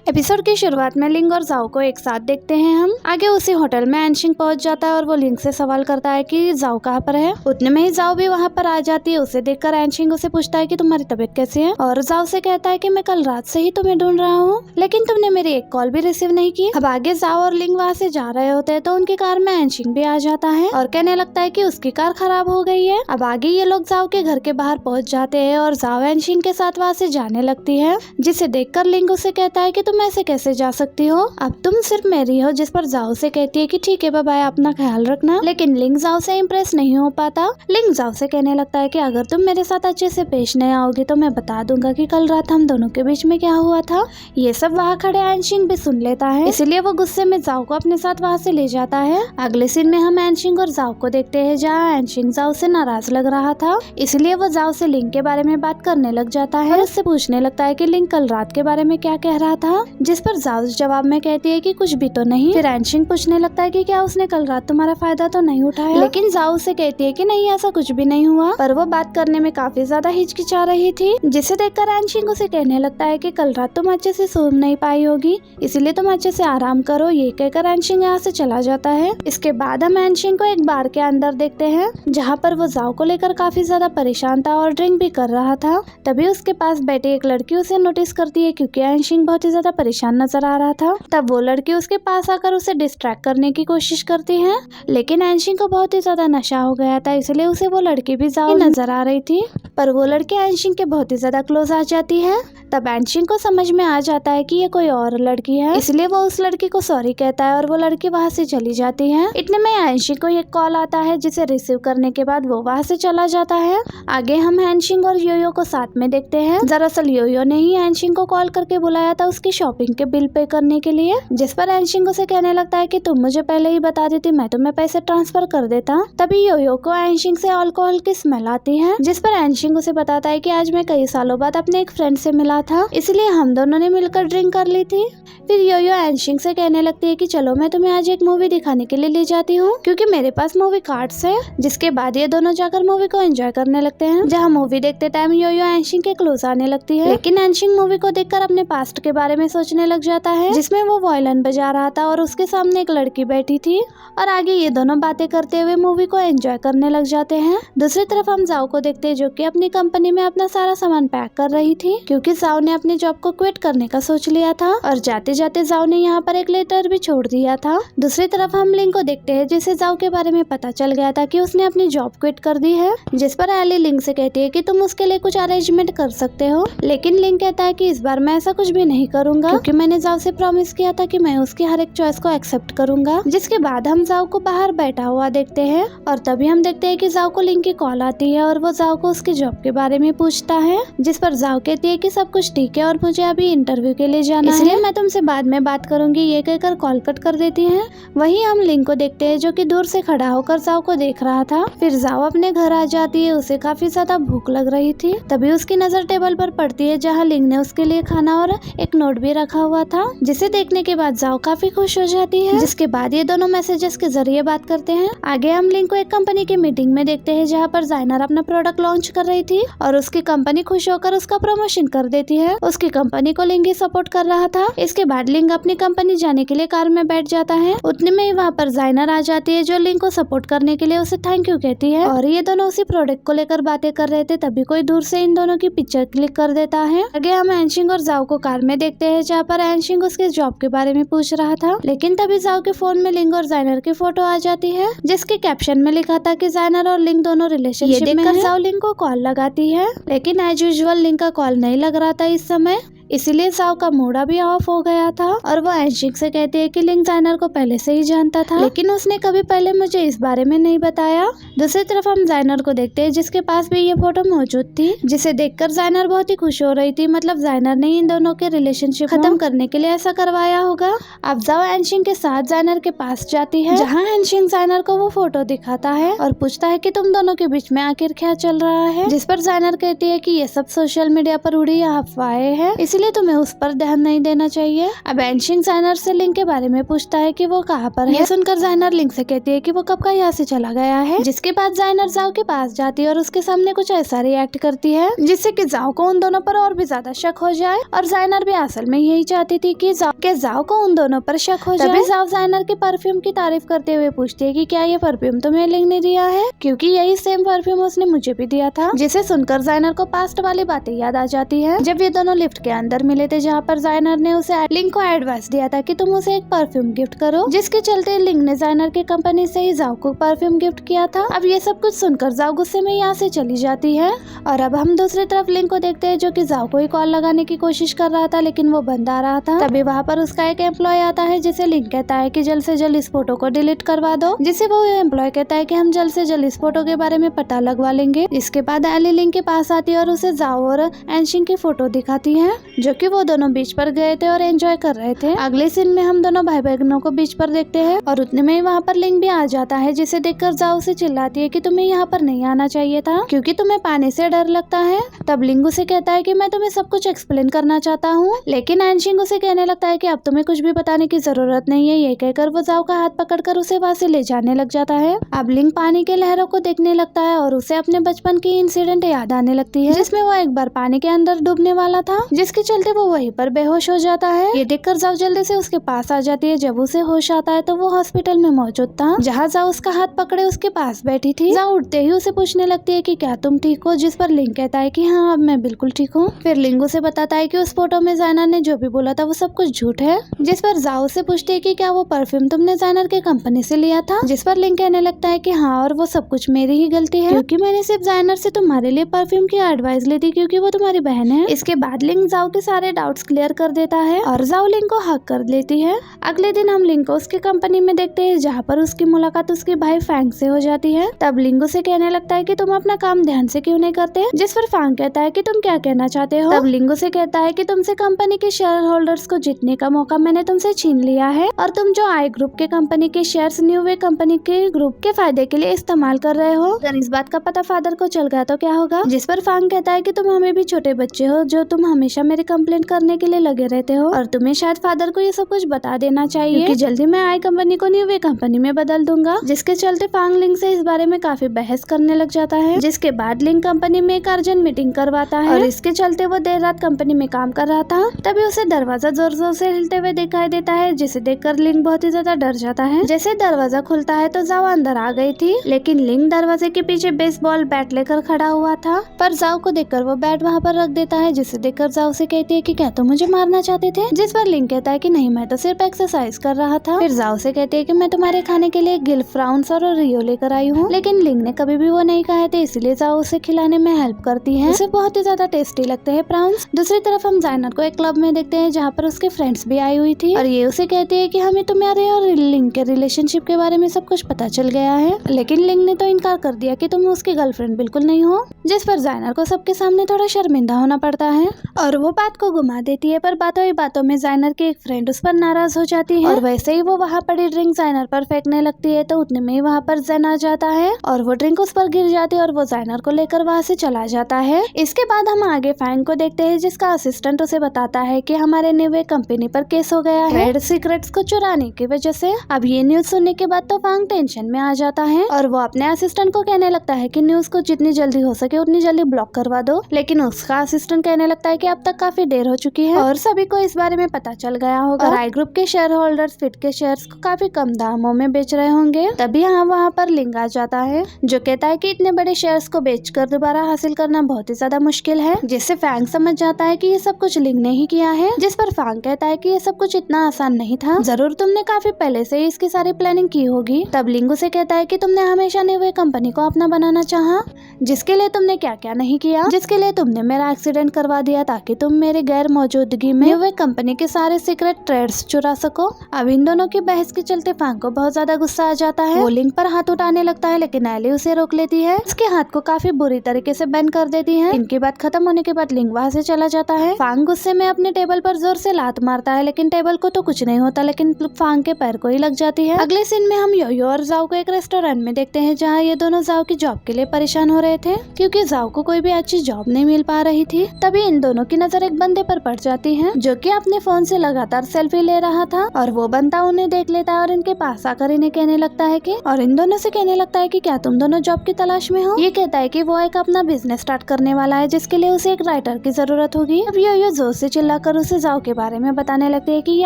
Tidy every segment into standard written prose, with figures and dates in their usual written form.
Episode की शुरुआत में लिंग और जाओ को एक साथ देखते हैं हम। आगे उसी होटल में एनशिंग पहुंच जाता है और वो लिंग से सवाल करता है कि जाओ कहाँ पर है। उतने में ही जाओ भी वहाँ पर आ जाती है। उसे देखकर एनशिंग उसे पूछता है कि तुम्हारी तबीयत कैसी है, और जाओ से कहता है कि मैं कल रात से ही तुम्हें ढूंढ रहा हूँ, लेकिन तुमने मेरी एक कॉल भी रिसीव नहीं की। अब आगे जाओ और लिंग वहाँ से जा रहे होते हैं तो उनकी कार में एनशिंग भी आ जाता है और कहने लगता है कि उसकी कार खराब हो गई है। अब आगे ये लोग जाओ के घर के बाहर पहुँच जाते हैं और जाओ एनशिंग के साथ वहाँ से जाने लगती है, जिसे देखकर लिंग उसे कहता है कि तुम ऐसे कैसे जा सकती हो, अब तुम सिर्फ मेरी हो। जिस पर जाओ से कहती है कि ठीक है बाय, अपना ख्याल रखना। लेकिन लिंग जाओ से इम्प्रेस नहीं हो पाता। लिंग जाओ से कहने लगता है कि अगर तुम मेरे साथ अच्छे से पेश नहीं आओगी तो मैं बता दूंगा कि कल रात हम दोनों के बीच में क्या हुआ था। ये सब वहाँ खड़े एनशिंग भी सुन लेता है, इसलिए वो गुस्से में जाओ को अपने साथ वहाँ से ले जाता है। अगले सीन में हम एनशिंग और जाओ को देखते हैं, जहाँ एनशिंग जाओ से नाराज लग रहा था, इसलिए वो जाओ से लिंग के बारे में बात करने लग जाता है और उससे पूछने लगता है कि लिंग कल रात के बारे में क्या कह रहा था, जिस पर जाओ जवाब में कहती है कि कुछ भी तो नहीं। फिर एनशिंग पूछने लगता है कि क्या उसने कल रात तुम्हारा फायदा तो नहीं उठाया, लेकिन जाओ से कहती है कि नहीं ऐसा कुछ भी नहीं हुआ, पर वो बात करने में काफी ज्यादा हिचकिचा रही थी, जिसे देखकर एनशिंग उसे कहने लगता है कि कल रात तुम अच्छे से सो नहीं पाई होगी, इसलिए तुम अच्छे से आराम करो। ये कहकर एनशिंग यहाँ से चला जाता है। इसके बाद हम एनशिंग को एक बार के अंदर देखते हैं, जहाँ पर वो जाओ को लेकर काफी ज्यादा परेशान था और ड्रिंक भी कर रहा था। तभी उसके पास बैठी एक लड़की उसे नोटिस करती है, क्योंकि एनशिंग बहुत ही ज्यादा परेशान नजर आ रहा था। तब वो लड़की उसके पास आकर उसे डिस्ट्रैक्ट करने की कोशिश करती है, लेकिन एनशिंग को बहुत ही ज्यादा नशा हो गया था, इसलिए उसे वो लड़की भी जाओ नजर आ रही थी, पर वो लड़की एनशिंग के बहुत ही ज्यादा क्लोज आ जाती है। तब एनशिंग को समझ में आ जाता है कि ये कोई और लड़की है, इसलिए वो उस लड़की को सॉरी कहता है और वो लड़की वहाँ से चली जाती है। इतने में एनशिंग को एक कॉल आता है, जिसे रिसीव करने के बाद वो वहाँ से चला जाता है। आगे हम एनशिंग और योयो को साथ में देखते हैं। दरअसल योयो ने ही एनशिंग को कॉल करके बुलाया था उसकी शॉपिंग के बिल पे करने के लिए, जिस पर एनशिंग उसे कहने लगता है कि तुम मुझे पहले ही बता देती, मैं तुम्हें पैसे ट्रांसफर कर देता। तभी योयो को एनशिंग से अल्कोहल की स्मेल आती है, जिस पर एनशिंग उसे बताता है कि आज मैं कई सालों बाद अपने एक फ्रेंड से मिला था, इसलिए हम दोनों ने मिलकर ड्रिंक कर ली थी। फिर योयो एनशिंग से कहने लगती है कि चलो मैं तुम्हें आज एक मूवी दिखाने के लिए ले जाती हूँ, क्योंकि मेरे पास मूवी कार्ड्स है। जिसके बाद ये दोनों जाकर मूवी को एंजॉय करने लगते हैं, जहाँ मूवी देखते टाइम योयो एनशिंग के क्लोज आने लगती है, लेकिन एनशिंग मूवी को देखकर अपने पास्ट के बारे में सोचने लग जाता है, जिसमें वो वायलिन बजा रहा था और उसके सामने एक लड़की बैठी थी, और आगे ये दोनों बातें करते हुए मूवी को एंजॉय करने लग जाते हैं। दूसरी तरफ हम जाओ को देखते हैं, जो कि अपनी कंपनी में अपना सारा सामान पैक कर रही थी, क्योंकि जाओ ने अपनी जॉब को क्विट करने का सोच लिया था, और जाते जाते जाओ ने यहाँ पर एक लेटर भी छोड़ दिया था। दूसरी तरफ हम लिंग को देखते हैं, जिसे जाओ के बारे में पता चल गया था कि उसने अपनी जॉब क्विट कर दी है, जिस पर एली लिंग से कहती है कि तुम उसके लिए कुछ अरेंजमेंट कर सकते हो, लेकिन लिंग कहता है कि इस बार मैं ऐसा कुछ भी नहीं करूंगा, क्योंकि मैंने जाओ से प्रॉमिस किया था कि मैं उसकी हर एक चॉइस को एक्सेप्ट करूंगा। जिसके बाद हम जाओ को बाहर बैठा हुआ देखते हैं, और तभी हम देखते हैं कि जाओ को लिंग की कॉल आती है और वो जाओ को उसकी जॉब के बारे में पूछता है, जिस पर जाओ कहती है कि सब कुछ ठीक है और मुझे अभी इंटरव्यू के लिए जाना है, इसलिए मैं तुमसे बाद में बात करूंगी। ये कहकर कॉल कट कर देती है। वहीं हम लिंग को देखते हैं, जो कि दूर से खड़ा होकर जाओ को देख रहा था। फिर जाओ अपने घर आ जाती है, उसे काफी ज्यादा भूख लग रही थी। तभी उसकी नजर टेबल पर पड़ती है, जहाँ लिंग ने उसके लिए खाना और एक नोट भी रखा हुआ था, जिसे देखने के बाद जाओ काफी खुश हो जाती है। जिसके बाद ये दोनों मैसेजेस के जरिए बात करते हैं। आगे हम लिंग को एक कंपनी की मीटिंग में देखते हैं, जहाँ पर जाइनर अपना प्रोडक्ट लॉन्च कर रही थी और उसकी कंपनी खुश होकर उसका प्रमोशन कर देती है। उसकी कंपनी को लिंग ही सपोर्ट कर रहा था। इसके बाद लिंग अपनी कंपनी जाने के लिए कार में बैठ जाता है। उतने में ही वहाँ पर जाइनर आ जाती है, जो लिंग को सपोर्ट करने के लिए उसे थैंक यू कहती है, और ये दोनों उसी प्रोडक्ट को लेकर बातें कर रहे थे। तभी कोई दूर से इन दोनों की पिक्चर क्लिक कर देता है। आगे हम एनशिंग और जाओ को कार में देखते हैं, जहाँ पर एनशिंग उसके जॉब के बारे में पूछ रहा था, लेकिन तभी जाओ के फोन में लिंग और जाइनर की फोटो आ जाती है, जिसके कैप्शन में लिखा था कि जाइनर और लिंग दोनों रिलेशनशिप में हैं। जाओ लिंग को कॉल लगाती है, लेकिन एज यूजुअल लिंग का कॉल नहीं लग रहा था इस समय, इसीलिए जाओ का मूड भी ऑफ हो गया था, और वो एनशिंग से कहती है कि लिंग जाइनर को पहले से ही जानता था, लेकिन उसने कभी पहले मुझे इस बारे में नहीं बताया। दूसरी तरफ हम जाइनर को देखते हैं, जिसके पास भी ये फोटो मौजूद थी, जिसे देखकर जाइनर बहुत ही खुश हो रही थी। मतलब जाइनर ने इन दोनों के रिलेशनशिप खत्म करने के लिए ऐसा करवाया होगा। अब जाओ एनशिंग के साथ जाइनर के पास जाती है, जहाँ एनशिंग जाइनर को वो फोटो दिखाता है और पूछता है कि तुम दोनों के बीच में आखिर क्या चल रहा है, जिस पर जाइनर कहती है कि ये सब सोशल मीडिया पर उड़ी अफवाहें हैं, इसलिए तुम्हें उस पर ध्यान नहीं देना चाहिए। अब एनशिंग जाइनर से लिंग के बारे में पूछता है कि वो कहाँ पर है। ये सुनकर जाइनर लिंग से कहती है कि वो कब का यहाँ से चला गया है, जिसके बाद जाइनर जाओ के पास जाती है और उसके सामने कुछ ऐसा रिएक्ट करती है जिससे कि जाओ को उन दोनों पर और भी ज्यादा शक हो जाए। और जाइनर भी असल में यही चाहती थी कि जाओ को उन दोनों पर शक हो जाए। तभी जाओ जाइनर के परफ्यूम की तारीफ करते हुए पूछती है कि क्या ये परफ्यूम तुम्हें लिंग ने दिया है, क्योंकि यही सेम परफ्यूम उसने मुझे भी दिया था। जिसे सुनकर जाइनर को पास्ट वाली बातें याद आ जाती है जब ये दोनों लिफ्ट के अंदर मिले थे, जहाँ पर जाइनर ने उसे लिंग को एडवाइस दिया था कि तुम उसे एक परफ्यूम गिफ्ट करो, जिसके चलते लिंग ने जाइनर की कंपनी से ही जाओ को परफ्यूम गिफ्ट किया था। अब ये सब कुछ सुनकर जाओ गुस्से में यहाँ से चली जाती है। और अब हम दूसरी तरफ लिंग को देखते हैं जो कि जाओ को ही कॉल लगाने की कोशिश कर रहा था, लेकिन वो बंद आ रहा था। तभी वहाँ पर उसका एक एम्प्लॉय आता है जिसे लिंग कहता है कि जल्द से जल्द इस फोटो को डिलीट करवा दो, जिसे वो एम्प्लॉय कहता है कि हम जल्द से जल्द इस फोटो के बारे में पता लगवा लेंगे। इसके बाद एली लिंग के पास आती है और उसे जाओ और एनशिंग की फोटो दिखाती है जो कि वो दोनों बीच पर गए थे और एंजॉय कर रहे थे। अगले सीन में हम दोनों भाई बहनों को बीच पर देखते हैं और उतने में वहाँ पर लिंग भी आ जाता है, जिसे देखकर जाओ उसे चिल्लाती है कि तुम्हें यहाँ पर नहीं आना चाहिए था क्योंकि तुम्हें पानी से डर लगता है। तब लिंग उसे कहता है कि मैं तुम्हें सब कुछ एक्सप्लेन करना चाहता हूँ, लेकिन एनशिंग उसे कहने लगता है कि अब तुम्हें कुछ भी बताने की जरूरत नहीं है। ये कहकर वो जाओ का हाथ पकड़कर उसे वहाँ से ले जाने लग जाता है। अब लिंग पानी के लहरों को देखने लगता है और उसे अपने बचपन की इंसिडेंट याद आने लगती है जिसमें वो एक बार पानी के अंदर डूबने वाला था, जिसके चलते वो वहीं पर बेहोश हो जाता है। ये देखकर जाओ जल्दी से उसके पास आ जाती है। जब उसे होश आता है तो वो हॉस्पिटल में मौजूद था, जहाँ जाओ उसका हाथ पकड़े उसके पास बैठी थी। जाओ उठते ही उसे पूछने लगती है कि क्या तुम ठीक हो, जिस पर लिंग कहता है कि हाँ अब मैं बिल्कुल ठीक हूँ। फिर लिंग उसे बताता है कि उस फोटो में जाइनर ने जो भी बोला था वो सब कुछ झूठ है, जिस पर जाओ से पूछती है कि क्या वो परफ्यूम तुमने जाइनर के कंपनी से लिया था, जिस पर लिंग कहने लगता है कि हाँ और वो सब कुछ मेरी ही गलती है क्योंकि मैंने सिर्फ जाइनर से तुम्हारे लिए परफ्यूम की एडवाइस ली थी क्योंकि वो तुम्हारी बहन है। इसके बाद लिंग जाओ के सारे डाउट्स क्लियर कर देता है और जाओ लिंग को हक कर लेती है। अगले दिन हम लिंग को उसकी कंपनी में देखते हैं जहाँ पर उसकी मुलाकात उसके भाई फैंग से हो जाती है। तब लिंग उसे कहने लगता है कि तुम अपना काम ध्यान से क्यों नहीं करते, जिस पर फैंग कहता है कि तुम क्या कहना चाहते हो। तब लिंग उसे कहता है कि तुमसे कंपनी के शेयर होल्डर्स को जीतने का मौका मैंने तुमसे छीन लिया है और तुम जो आई ग्रुप के कंपनी के शेयर्स न्यू वे कंपनी के ग्रुप के फायदे के लिए इस्तेमाल कर रहे हो। अगर इस बात का पता फादर को चल गया तो क्या होगा, जिस पर फैंग कहता है कि तुम हमें भी छोटे बच्चे हो जो तुम हमेशा मेरी कंप्लेंट करने के लिए लगे रहते हो और तुम्हें शायद फादर को ये सब कुछ बता देना चाहिए क्योंकि जल्दी मैं आई कंपनी को न्यू वे कंपनी में बदल दूंगा। जिसके चलते फैंग लिंग से इस बारे में काफी बहस करने लग जाता है, जिसके बाद लिंग कंपनी में एक अर्जेंट मीटिंग करवाता है और इसके चलते वो देर रात कंपनी में काम कर रहा था। तभी उसे दरवाजा जोर जोर से हिलते हुए दिखाई देता है, जिसे देखकर लिंग बहुत ही ज्यादा डर जाता है। जैसे दरवाजा खुलता है तो जाओ अंदर आ गई थी, लेकिन लिंग दरवाजे के पीछे बेसबॉल बैट लेकर खड़ा हुआ था, पर जाओ को देखकर वो बैट वहाँ पर रख देता है, जिसे देखकर जाओ से कहती है कि क्या तुम मुझे मारना चाहते थे, जिस पर लिंग कहता है कि नहीं मैं तो सिर्फ एक्सरसाइज कर रहा था। फिर जाओ से कहती है कि मैं तुम्हारे खाने के लिए गिल फ्राउंस और रियो लेकर आई हूँ, लेकिन लिंग ने कभी भी वो नहीं खाए थे, इसलिए जाओ उसे खिलाने में हेल्प करती है। उसे बहुत ही ज्यादा टेस्टी लगते हैं प्राउंस। दूसरी तरफ हम जाइनर को एक क्लब में देखते हैं जहाँ पर उसके फ्रेंड्स भी आई हुई थी और ये उसे कहती है कि हमें तुम्हारे और लिंग के रिलेशनशिप के बारे में सब कुछ पता चल गया है, लेकिन लिंग ने तो इनकार कर दिया कि तुम उसकी गर्लफ्रेंड बिल्कुल नहीं हो, जिस पर जाइनर को सबके सामने थोड़ा शर्मिंदा होना पड़ता है और वो बात को घुमा देती है। पर बातों ही बातों में जाइनर की एक फ्रेंड उस पर नाराज हो जाती है और वैसे ही वो वहाँ पड़ी ड्रिंक जाइनर पर फेंकने लगती है, तो उतने में ही वहाँ पर जेन आ जाता है और वो ड्रिंक उस पर गिर जाती है और वो जाइनर को लेकर वहाँ से चला जाता है। इसके बाद हम आगे फैंग को देखते हैं, जिसका असिस्टेंट उसे बताता है कि हमारे न्यूवे कंपनी पर केस हो गया है ट्रेड सीक्रेट्स को चुराने की वजह से। अब ये न्यूज सुनने के बाद तो फैंग टेंशन में आ जाता है और वो अपने असिस्टेंट को कहने लगता है कि न्यूज को जितनी जल्दी हो सके उतनी जल्दी ब्लॉक करवा दो, लेकिन उसका असिस्टेंट कहने लगता है कि अब तक काफी देर हो चुकी है और सभी को इस बारे में पता चल गया होगा और आई ग्रुप के शेयर होल्डर्स फिट के शेयर्स को काफी कम दामों में बेच रहे होंगे। तभी वहाँ पर लिंग आ जाता है जो कहता है कि इतने बड़े शेयर्स को बेचकर दोबारा हासिल करना बहुत ही ज्यादा मुश्किल है, जिससे फैंग समझ जाता है कि ये सब कुछ लिंग ने ही किया है, जिस पर फैंग कहता है कि ये सब कुछ इतना आसान नहीं था, जरूर तुमने काफी पहले से इसकी सारी प्लानिंग की होगी। तब लिंग उसे कहता है कि तुमने हमेशा न्यूवे कंपनी को अपना बनाना चाहा, जिसके लिए तुमने क्या क्या नहीं किया, जिसके लिए तुमने मेरा एक्सीडेंट करवा दिया ताकि तुम मेरे गैर मौजूदगी में न्यूवे कंपनी के सारे सीक्रेट ट्रेड्स चुरा सको। अब इन दोनों की बहस के चलते फैंग को बहुत ज्यादा गुस्सा आ जाता है। वो लिंग पर हाथ उठाने लगता है, लेकिन एली उसे रोक लेती है, उसके हाथ को काफी बुरी तरीके से बैंड कर देती है। इनकी बात खत्म होने के बाद लिंग वहाँ से चला जाता है। फैंग गुस्से में अपने टेबल पर जोर से लात मारता है, लेकिन टेबल को तो कुछ नहीं होता, लेकिन फैंग के पैर को ही लग जाती है। अगले सीन में हम योयो और जाओ को एक रेस्टोरेंट में देखते हैं, जहाँ ये दोनों जाओ की जॉब के लिए परेशान हो रहे थे क्योंकि जाओ को कोई भी अच्छी जॉब नहीं मिल पा रही थी। तभी इन दोनों की नजर एक बंदे पर पड़ जाती है जो कि अपने फोन से लगातार सेल्फी ले रहा था और वो बंदा उन्हें देख लेता है और इनके पास आकर इन्हें कहने लगता है कि और इन दोनों से कहने लगता है कि क्या तुम दोनों जॉब की तलाश में हो। ये कहता है कि वो एक अपना बिजनेस स्टार्ट करने वाला है जिसके लिए उसे एक राइटर की जरूरत होगी। अब यो जोर से चिल्लाकर उसे जाओ के बारे में बताने लगती है कि ये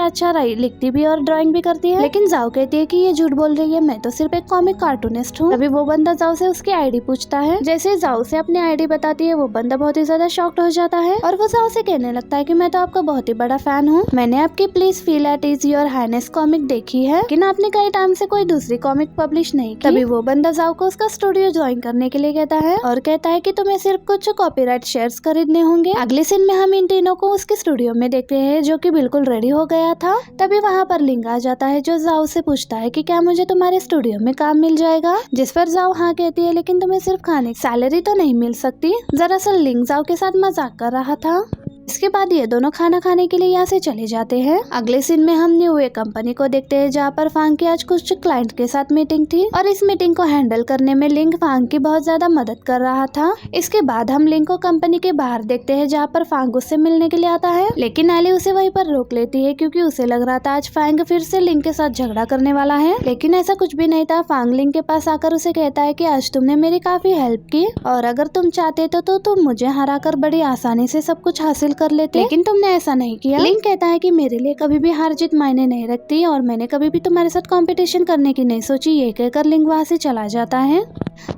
अच्छा लिखती भी और ड्राइंग भी करती है, लेकिन जाओ कहती है कि ये झूठ बोल रही है, मैं तो सिर्फ एक कॉमिक कार्टूनिस्ट हूँ। तभी वो बंदा जाओ से उसकी आईडी पूछता है। जैसे जाओ से अपनी आईडी बताती है वो बंदा बहुत ही ज्यादा शॉक्ड हो जाता है और वो जाओ से कहने लगता है कि मैं तो आपका बहुत ही बड़ा फैन हूँ, मैंने आपकी please feel at ease your highness comic देखी है, लेकिन आपने कई टाइम से कोई दूसरी कॉमिक पब्लिश नहीं की। तभी वो बंदा जाओ को उसका स्टूडियो ज्वाइन करने के लिए कहता है और कहता है कि तुम्हें सिर्फ कुछ कॉपीराइट शेयर्स खरीदने होंगे। अगले सीन में हम इन तीनों को उसके स्टूडियो में देखते हैं जो कि बिल्कुल रेडी हो गया था। तभी वहाँ पर लिंग आ जाता है जो जाओ से पूछता है कि क्या मुझे तुम्हारे स्टूडियो में काम मिल जाएगा, जिस पर जाओ हाँ कहती है, लेकिन तुम्हें सिर्फ खाने की सैलरी तो नहीं मिल सकती। दरअसल लिंग जाओ के साथ मजाक कर रहा था। इसके बाद ये दोनों खाना खाने के लिए यहाँ से चले जाते हैं। अगले सीन में हम न्यू वे कंपनी को देखते हैं जहाँ पर फांग की आज कुछ क्लाइंट के साथ मीटिंग थी और इस मीटिंग को हैंडल करने में लिंग फांग की बहुत ज्यादा मदद कर रहा था। इसके बाद हम लिंग को कंपनी के बाहर देखते हैं जहाँ पर फांग उससे मिलने के लिए आता है, लेकिन एली उसे वहीं पर रोक लेती है क्योंकि उसे लग रहा था आज फांग फिर से लिंग के साथ झगड़ा करने वाला है, लेकिन ऐसा कुछ भी नहीं था। फांग लिंग के पास आकर उसे कहता है कि आज तुमने मेरी काफी हेल्प की और अगर तुम चाहते तो तुम मुझे हराकर बड़ी आसानी से सब कुछ हासिल कर लेते, लेकिन तुमने ऐसा नहीं किया। लिंग कहता है कि मेरे लिए कभी भी हार जीत मायने नहीं रखती और मैंने कभी भी तुम्हारे साथ कंपटीशन करने की नहीं सोची। ये कहकर लिंग वहाँ से चला जाता है।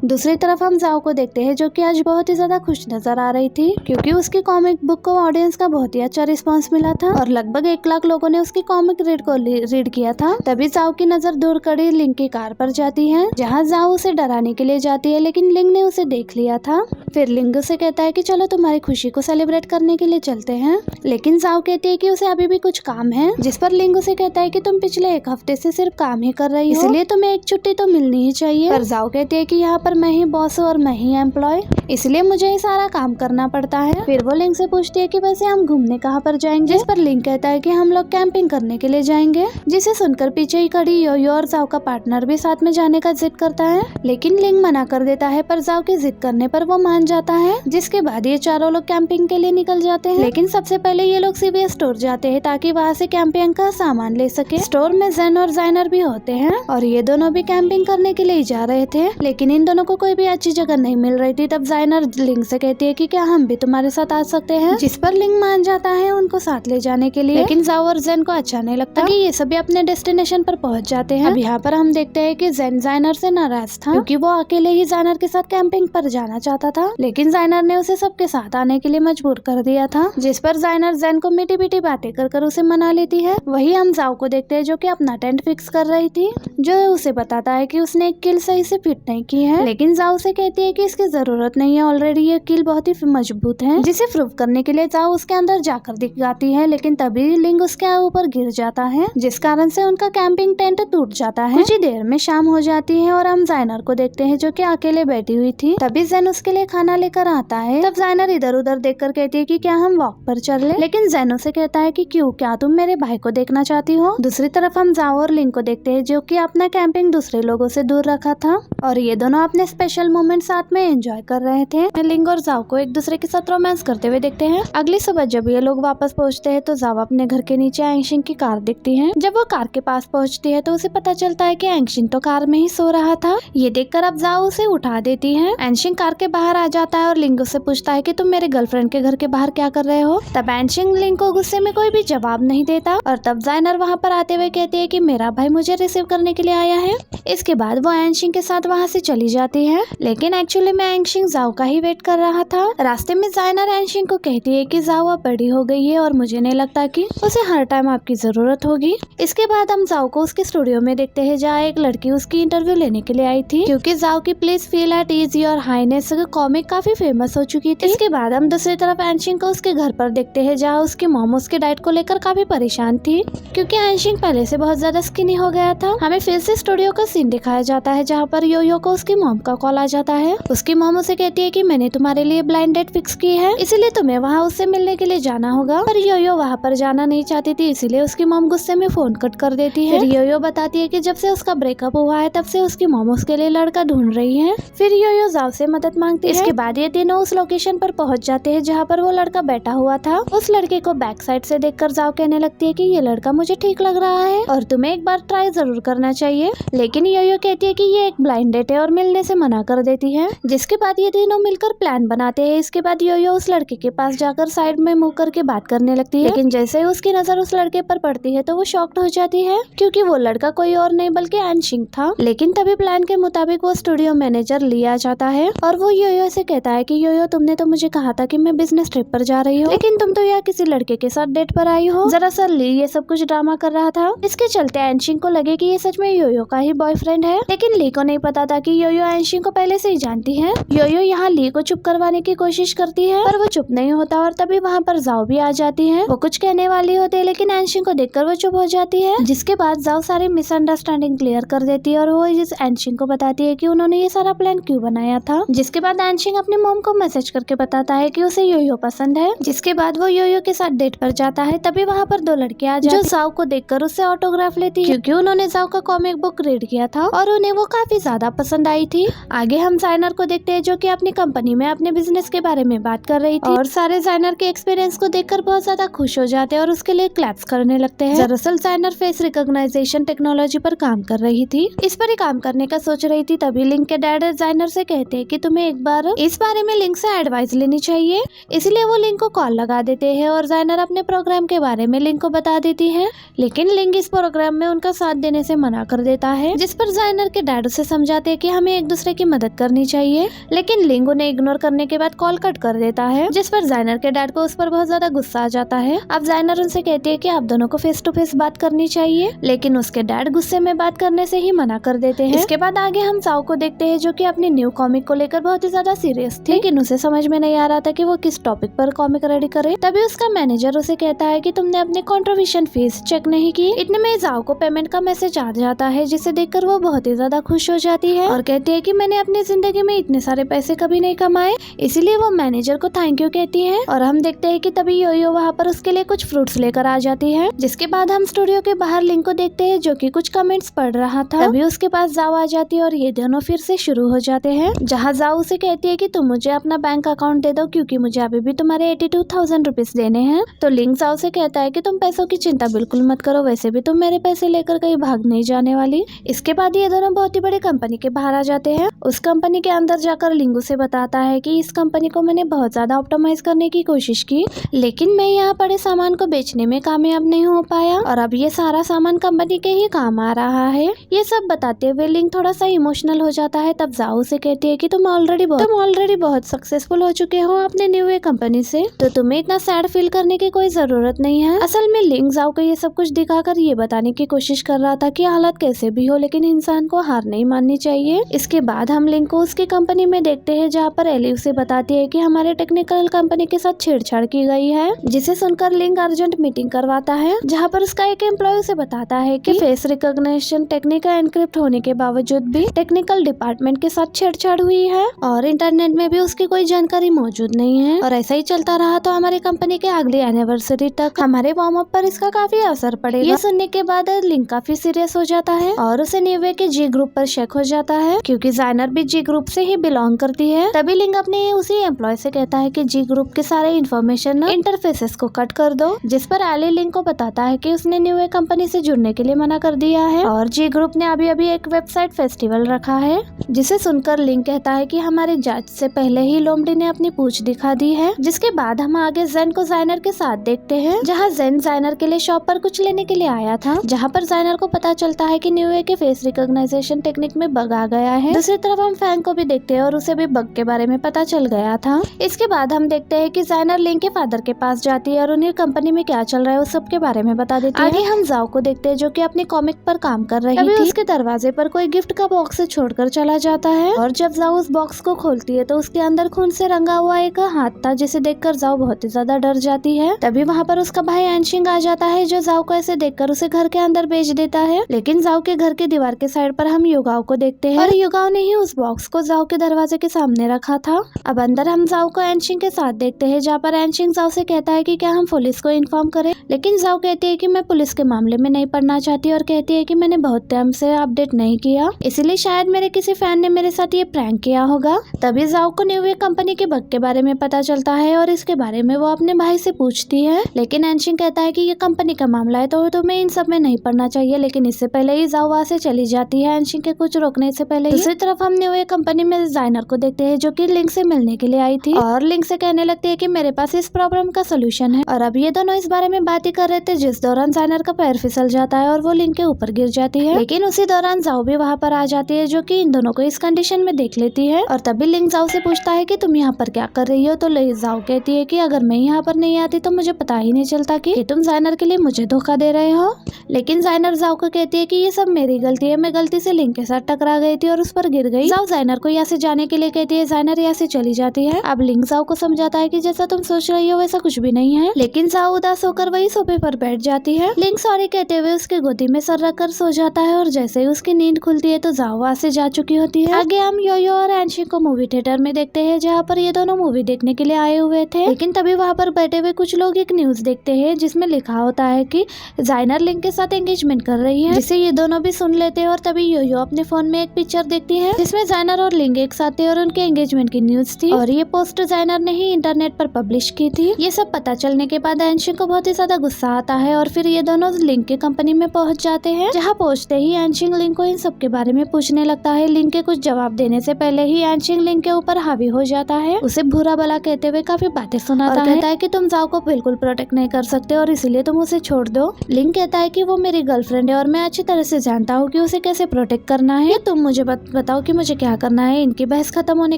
दूसरी तरफ हम जाओ को देखते हैं जो कि आज बहुत ही ज्यादा खुश नजर आ रही थी क्योंकि उसकी कॉमिक बुक को ऑडियंस का बहुत ही अच्छा रिस्पांस मिला था और लगभग 1 लाख लोगों ने उसकी कॉमिक रीड किया था। तभी जाओ की नजर दूर खड़ी लिंग की कार पर जाती है जहाँ जाओ उसे डराने के लिए जाती है, लेकिन लिंग ने उसे देख लिया था। फिर लिंग से कहता है कि चलो तुम्हारी खुशी को सेलिब्रेट करने के लिए चलते हैं, लेकिन जाओ कहती है कि उसे अभी भी कुछ काम है, जिस पर लिंग उसे कहता है कि तुम पिछले 1 हफ्ते से सिर्फ काम ही कर रही हो, इसलिए तुम्हें एक छुट्टी तो मिलनी ही चाहिए। पर जाओ कहती है कि यहाँ पर मैं ही बॉस हूँ और मैं ही एम्प्लॉय, इसलिए मुझे ही सारा काम करना पड़ता है। फिर वो लिंग से पूछती है कि वैसे हम घूमने कहाँ पर जाएंगे, जिस पर लिंग कहता है कि हम लोग कैंपिंग करने के लिए जाएंगे, जिसे सुनकर पीछे ही खड़ी यो और जाओ का पार्टनर भी साथ में जाने का जिद करता है, लेकिन लिंग मना कर देता है। पर जाओ की जिद करने पर वो मान जाता है, जिसके बाद ये चारों लोग कैंपिंग के लिए निकल जाते हैं। लेकिन सबसे पहले ये लोग सीवीएस स्टोर जाते हैं ताकि वहाँ से कैंपिंग का सामान ले सके। स्टोर में जेन और जाइनर भी होते हैं और ये दोनों भी कैंपिंग करने के लिए जा रहे थे, लेकिन इन दोनों को कोई भी अच्छी जगह नहीं मिल रही थी। तब जाइनर लिंग से कहती है कि क्या हम भी तुम्हारे साथ आ सकते हैं, जिस पर लिंग मान जाता है उनको साथ ले जाने के लिए। लेकिन जाओ और जेन को अच्छा नहीं लगता कि ये सभी अपने डेस्टिनेशन पर पहुंच जाते हैं। अब यहाँ पर हम देखते हैं कि जेन जाइनर से नाराज था क्योंकि वो अकेले ही जाइनर के साथ कैंपिंग पर जाना चाहता था, लेकिन जाइनर ने उसे सबके साथ आने के लिए मजबूर कर दिया था, जिस पर जाइनर जेन को मीठी मीठी बातें कर उसे मना लेती है। वही हम जाओ को देखते हैं जो कि अपना टेंट फिक्स कर रही थी, जो उसे बताता है कि उसने एक किल सही से फिट नहीं की है, लेकिन जाओ से कहती है कि इसकी जरूरत नहीं है, ऑलरेडी ये किल बहुत ही मजबूत है, जिसे प्रूव करने के लिए जाओ उसके अंदर जाकर दिखाती है। लेकिन तभी लिंग उसके ऊपर गिर जाता है, जिस कारण से उनका कैंपिंग टेंट टूट जाता है। कुछ ही देर में शाम हो जाती है और हम जाइनर को देखते हैं जो कि अकेले बैठी हुई थी। तभी जेन उसके लिए खाना लेकर आता है। तब जाइनर इधर उधर देखकर कहती है कि क्या हम वॉक पर चल ले, लेकिन जेन उसे कहता है कि क्यों, क्या तुम मेरे भाई को देखना चाहती हो। दूसरी तरफ हम जाओ और लिंग को देखते हैं जो कि अपना कैंपिंग दूसरे लोगों से दूर रखा था और ये दोनों अपने स्पेशल मोमेंट साथ में एंजॉय कर रहे थे। लिंग और जाओ को एक दूसरे के साथ रोमांस करते हुए देखते हैं। अगली सुबह जब ये लोग वापस पहुंचते हैं तो जाओ अपने घर के नीचे एंशिंग की कार दिखती है। जब वो कार के पास पहुंचती है तो उसे पता चलता है कि एंशिंग तो कार में ही सो रहा था। ये देखकर अब जाओ उसे उठा देती है। एंशिंग कार के बाहर आ जाता है और लिंग उससे पूछता है कि तुम मेरे गर्लफ्रेंड के घर के बाहर क्या कर रहे हो। तब एंशिंग लिंग को गुस्से में कोई भी जवाब नहीं देता और तब जाइनर वहाँ पर आते हुए कहती है कि मेरा भाई मुझे रिसीव करने के लिए आया है। इसके बाद वो एंशिंग के साथ वहाँ से चली जाती है, लेकिन एक्चुअली में एंशिंग जाओ का ही वेट कर रहा था। रास्ते में जाइनर एंशिंग को कहती है कि जाओ अब बड़ी हो गई है और मुझे नहीं लगता कि उसे हर टाइम आपकी जरूरत होगी। इसके बाद हम जाओ को उसके स्टूडियो में देखते हैं जहाँ एक लड़की उसकी इंटरव्यू लेने के लिए आई थी, क्योंकि जाओ की please feel at ease your highness comic काफी फेमस हो चुकी थी। इसके बाद हम दूसरी तरफ एंशिंग को उसके घर पर देखते हैं जहाँ उसकी मॉम उसके डाइट को लेकर काफी परेशान थी, क्योंकि एंशिंग पहले से बहुत ज्यादा स्किनी हो गया था। हमें फिर से स्टूडियो का सीन दिखाया जाता है जहाँ पर यो को उसकी मॉम का कॉल आ जाता है। उसकी मॉम उसे कहती है कि मैंने तुम्हारे लिए ब्लाइंड डेट फिक्स की है, इसीलिए तुम्हें वहाँ उससे मिलने के लिए जाना होगा। पर यो वहाँ पर जाना नहीं चाहती थी, इसीलिए उसकी मॉम गुस्से में फोन कट कर देती है। फिर यो बताती है कि जब से उसका ब्रेकअप हुआ है तब से उसकी मॉम उसके लिए लड़का ढूंढ रही है। फिर यो जाओ से मदद मांगती है। इसके बाद ये तीनों उस लोकेशन पर पहुंच जाते हैं जहाँ पर वो लड़का बैठा हुआ था। उस लड़के को बैक साइड से देखकर जाओ कहने लगती है कि ये लड़का मुझे ठीक लग रहा है और तुम्हें एक बार ट्राई जरूर करना चाहिए। लेकिन योयो कहती है कि ये एक ब्लाइंड डेट है और मिलने से मना कर देती है। जिसके बाद ये तीनों मिलकर प्लान बनाते हैं। इसके बाद योयो उस लड़के के पास जाकर साइड में मुंह करके बात करने लगती है। लेकिन जैसे ही उसकी नजर उस लड़के पर पड़ती है तो वो शॉक्ड हो जाती है, क्योंकि वो लड़का कोई और नहीं बल्कि एनशिंग था। लेकिन तभी प्लान के मुताबिक वो स्टूडियो मैनेजर ली आ जाता है और वो योयो से कहता है कि योयो तुमने तो मुझे कहा था कि मैं बिजनेस ट्रिप पर जा रही हूँ, लेकिन तुम तो यहाँ किसी लड़के के साथ डेट पर आई हो। दरअसल ली ये सब कुछ ड्रामा कर रहा था। इसके चलते एनशिंग को लगे कि ये सच में योयो का ही बॉयफ्रेंड है, लेकिन ली को नहीं पता था कि योयो एनशिंग को पहले से ही जानती है। योयो यहाँ ली को चुप करवाने की कोशिश करती है पर वो चुप नहीं होता और तभी वहाँ पर जाओ भी आ जाती है। वो कुछ कहने वाली होती है लेकिन एनशिंग को देखकर वो चुप हो जाती है। जिसके बाद जाओ सारी मिसअंडरस्टैंडिंग क्लियर कर देती है और वो इस एनशिंग को बताती है कि उन्होंने ये सारा प्लान क्यों बनाया था। जिसके बाद एनशिंग अपनी मॉम को मैसेज करके बताता है कि उसे योयो पसंद है। जिसके बाद वो योयो के साथ डेट पर जाता है। तभी वहाँ पर दो लड़के आ जाते जो जाओ को देखकर उससे ऑटोग्राफ लेती है, क्योंकि उन्होंने जाओ का कॉमिक बुक रीड किया था और उन्हें वो काफी ज्यादा पसंद आई थी। आगे हम जाइनर को देखते हैं जो कि अपनी कंपनी में अपने बिजनेस के बारे में बात कर रही थी और सारे जाइनर के एक्सपीरियंस को देखकर बहुत ज्यादा खुश हो जाते हैं और उसके लिए क्लैप्स करने लगते हैं। दरअसल जाइनर फेस रिकॉग्नाइजेशन टेक्नोलॉजी पर काम कर रही थी, इस पर ही काम करने का सोच रही थी। तभी लिंक के डैड जाइनर से कहते हैं कि तुम्हें एक बार इस बारे में लिंक से एडवाइस लेनी चाहिए। इसलिए वो लिंक को कॉल लगा देते हैं और जाइनर अपने प्रोग्राम के बारे में लिंक को बता देती है। लेकिन लिंक इस प्रोग्राम में उनका साथ देने से मना कर देता है, जिस पर जाइनर के डैड उसे समझाते हैं कि हमें एक दूसरे की मदद करनी चाहिए। लेकिन लिंक उन्हें इग्नोर करने के बाद कॉल कट कर देता है, जिस पर जाइनर के डैड को उस पर बहुत ज्यादा गुस्सा आ जाता है। अब जाइनर उनसे कहती है कि आप दोनों को फेस टू फेस बात करनी चाहिए, लेकिन उसके डैड गुस्से में बात करने से ही मना कर देते हैं। इसके बाद आगे हम जाओ को देखते हैं जो कि अपनी न्यू कॉमिक को लेकर बहुत ही ज्यादा सीरियस थी, लेकिन उसे समझ में नहीं आ रहा था कि वो किस टॉपिक पर कॉमिक रेडी करे। तभी उसका मैनेजर उसे कहता है कि तुमने अपनी कंट्रीब्यूशन फीस चेक नहीं की। इतने में जाओ को पेमेंट का मैसेज आ जाता है, जिसे देखकर वो बहुत ही ज्यादा खुश हो जाती है और कहती है कि मैंने अपनी जिंदगी में इतने सारे पैसे कभी नहीं कमाए। इसीलिए वो मैनेजर को थैंक यू कहती है और हम देखते हैं कि तभी योयो वहाँ पर उसके लिए कुछ फ्रूट्स लेकर आ जाती है। जिसके बाद हम स्टूडियो के बाहर लिंक को देखते हैं जो कि कुछ कमेंट्स पढ़ रहा था। तभी उसके पास जाओ आ जाती है और ये दोनों फिर से शुरू हो जाते हैं, जहाँ जाओ उसे कहती है कि तुम मुझे अपना बैंक अकाउंट दे दो क्योंकि मुझे अभी भी तुम्हारे 82,000 रुपीज देने हैं। तो लिंक जाओ से कहता है कि तुम पैसों की चिंता बिल्कुल मत करो, वैसे भी तुम मेरे पैसे लेकर कहीं भाग नहीं जाने वाली। इसके बाद ये दोनों बहुत ही बड़ी कंपनी के बाहर आ जाते हैं। उस कंपनी के अंदर जाकर लिंगू से बताता है कि इस कंपनी को मैंने बहुत ज्यादा ऑप्टिमाइज करने की कोशिश की, लेकिन मैं यहाँ पड़े सामान को बेचने में कामयाब नहीं हो पाया और अब ये सारा सामान कंपनी के ही काम आ रहा है। ये सब बताते हुए लिंक थोड़ा सा इमोशनल हो जाता है। तब जाओ से कहती है कि तुम ऑलरेडी बहुत सक्सेसफुल हो चुके हो अपने न्यू कंपनी से, तो तुम्हें इतना सैड फील करने की कोई जरूरत नहीं है। असल में लिंक जाओ को ये सब कुछ दिखाकर ये बताने की कोशिश कर रहा था कि हालत कैसे भी हो लेकिन इंसान को हार नहीं माननी चाहिए। इसके बाद हम लिंक को उसकी कंपनी में देखते हैं, जहाँ पर एली उसे बताती है कि हमारे टेक्निकल कंपनी के साथ छेड़छाड़ की गई है, जिसे सुनकर लिंक अर्जेंट मीटिंग करवाता है, जहाँ पर उसका एक एम्प्लॉय उसे बताता है कि फेस रिकॉग्निशन टेक्निक एनक्रिप्ट होने के बावजूद भी टेक्निकल डिपार्टमेंट के साथ छेड़छाड़ हुई है और इंटरनेट में भी उसकी कोई जानकारी मौजूद नहीं है। और ऐसा ही चलता रहा तो हमारी कंपनी के अगली एनिवर्सरी तक हमारे वार्म अप पर इसका काफी असर पड़ेगा। ये सुनने के बाद लिंक काफी सीरियस हो जाता है और उसे न्यूवे के जी ग्रुप पर शक हो जाता है, क्योंकि जाइनर भी जी ग्रुप से ही बिलोंग करती है। तभी लिंक अपने उसी एम्प्लॉय से कहता है कि जी ग्रुप के सारे इन्फॉर्मेशन इंटरफेसेस को कट कर दो, जिस पर एली लिंक को बताता है कि उसने न्यूवे कंपनी से जुड़ने के लिए मना कर दिया है और जी ग्रुप ने अभी एक वेबसाइट फेस्टिवल रखा है, जिसे सुनकर लिंक कहता है कि हमारे जज से पहले ही लोमडी ने अपनी पूंछ दिखा दी है। जिसके बाद हम आगे जेन को जाइनर के साथ देखते हैं, जहाँ जेन जाइनर के लिए शॉप पर कुछ लेने के लिए आया था, जहाँ पर जाइनर को पता चलता है कि न्यूवे के फेस रिकॉग्नाइजेशन टेक्निक में बग आ गया है। दूसरी तरफ हम फैंग को भी देखते हैं और उसे भी बग के बारे में पता चल गया था। इसके बाद हम देखते हैं कि जाइनर लिंक के फादर के पास जाती है और उन्हें कंपनी में क्या चल रहा है उस सब के बारे में बता देती है। आगे हम जाओ को देखते हैं जो कि अपनी कॉमिक पर काम कर रही थी। उसके दरवाजे पर कोई गिफ्ट का बॉक्स छोड़कर चला जाता है और जब जाओ उस बॉक्स को खोलती है तो उसके अंदर खून से रंगा हुआ एक हाथ था, जिसे देखकर जाओ बहुत ही ज्यादा डर जाती है। तभी वहाँ पर उसका भाई एनशिंग आ जाता है, जो जाओ को ऐसे देखकर उसे घर के अंदर भेज देता है। लेकिन जाओ के घर के दीवार के साइड पर हम युगाओ को देखते हैं और युगाओ ने ही उस बॉक्स को जाओ के दरवाजे के सामने रखा था। अब अंदर हम जाओ को एनशिंग के साथ देखते हैं, जहाँ पर एनशिंग जाओ से कहता है कि क्या हम पुलिस को इन्फॉर्म करें, लेकिन जाओ कहती है कि मैं पुलिस के मामले में नहीं पढ़ना चाहती और कहती है कि मैंने बहुत टाइम से अपडेट नहीं किया, इसलिए शायद मेरे किसी फैन ने मेरे साथ ये प्रैंक किया होगा। तभी जाओ को न्यूवे कंपनी के बग के बारे में पता चलता है और इस इसके बारे में वो अपने भाई से पूछती है, लेकिन एनशिंग कहता है कि ये कंपनी का मामला है तो तुम्हें इन सब में नहीं पड़ना चाहिए। लेकिन इससे पहले ही जाओ वहाँ से चली जाती है एनशिंग के कुछ रोकने से पहले ही। दूसरी तरफ हम न्यू कंपनी में जाइनर को देखते हैं जो कि लिंक से मिलने के लिए आई थी और लिंक से कहने लगती है कि मेरे पास इस प्रॉब्लम का सोल्यूशन है। और अब ये दोनों इस बारे में बात ही कर रहे थे जिस दौरान जाइनर का पैर फिसल जाता है और वो लिंक के ऊपर गिर जाती है। लेकिन उसी दौरान जाओ भी वहाँ पर आ जाती है जो कि इन दोनों को इस कंडीशन में देख लेती है। और तभी लिंक जाओ से पूछता है कि तुम यहाँ पर क्या कर रही हो, तो जाओ कहती है कि अगर मैं यहाँ पर नहीं आती तो मुझे पता ही नहीं चलता कि तुम जाइनर के लिए मुझे धोखा दे रहे हो। लेकिन जाइनर जाओ को कहती है कि ये सब मेरी गलती है, मैं गलती से लिंक के साथ टकरा गई थी और उस पर गिर गई। जाओ जाइनर को यहाँ से जाने के लिए कहती है, जाइनर यहाँ से चली जाती है। अब लिंक जाओ को समझाता है कि जैसा तुम सोच रही हो वैसा कुछ भी नहीं है। लेकिन जाओ उदास होकर वही सोफे पर बैठ जाती है। लिंक सॉरी कहते हुए उसके गोदी में सर रखकर सो जाता है और जैसे ही उसकी नींद खुलती है तो जाओ वहाँ से जा चुकी होती है। आगे हम योयो और एनशिंग को मूवी थिएटर में देखते हैं जहाँ पर ये दोनों मूवी देखने के लिए आए हुए थे। लेकिन तभी वहाँ पर बैठे हुए कुछ लोग एक न्यूज देखते हैं जिसमें लिखा होता है कि जाइनर लिंक के साथ एंगेजमेंट कर रही है, जिसे ये दोनों भी सुन लेते हैं। और तभी योयो अपने फोन में एक पिक्चर देखती है जिसमें जाइनर और लिंक एक साथ थे और उनके एंगेजमेंट की न्यूज थी और ये पोस्ट जाइनर ने ही इंटरनेट पर पब्लिश की थी। ये सब पता चलने के बाद एनशिंग को बहुत ही ज्यादा गुस्सा आता है और फिर ये दोनों लिंक के कंपनी में पहुंच जाते हैं। जहाँ पहुंचते ही एनशिंग लिंक को इन सब के बारे में पूछने लगता है। लिंक के कुछ जवाब देने से पहले ही एनशिंग लिंक के ऊपर हावी हो जाता है, उसे बुरा भला कहते हुए काफी बातें सुनाता है। कहता है कि तुम जाओ को बिल्कुल प्रोटेक्ट नहीं कर सकते और इसीलिए तुम उसे छोड़ दो। लिंक कहता है कि वो मेरी गर्लफ्रेंड है और मैं अच्छी तरह से जानता हूँ कि उसे कैसे प्रोटेक्ट करना है, तुम मुझे बताओ कि मुझे क्या करना है। इनकी बहस खत्म होने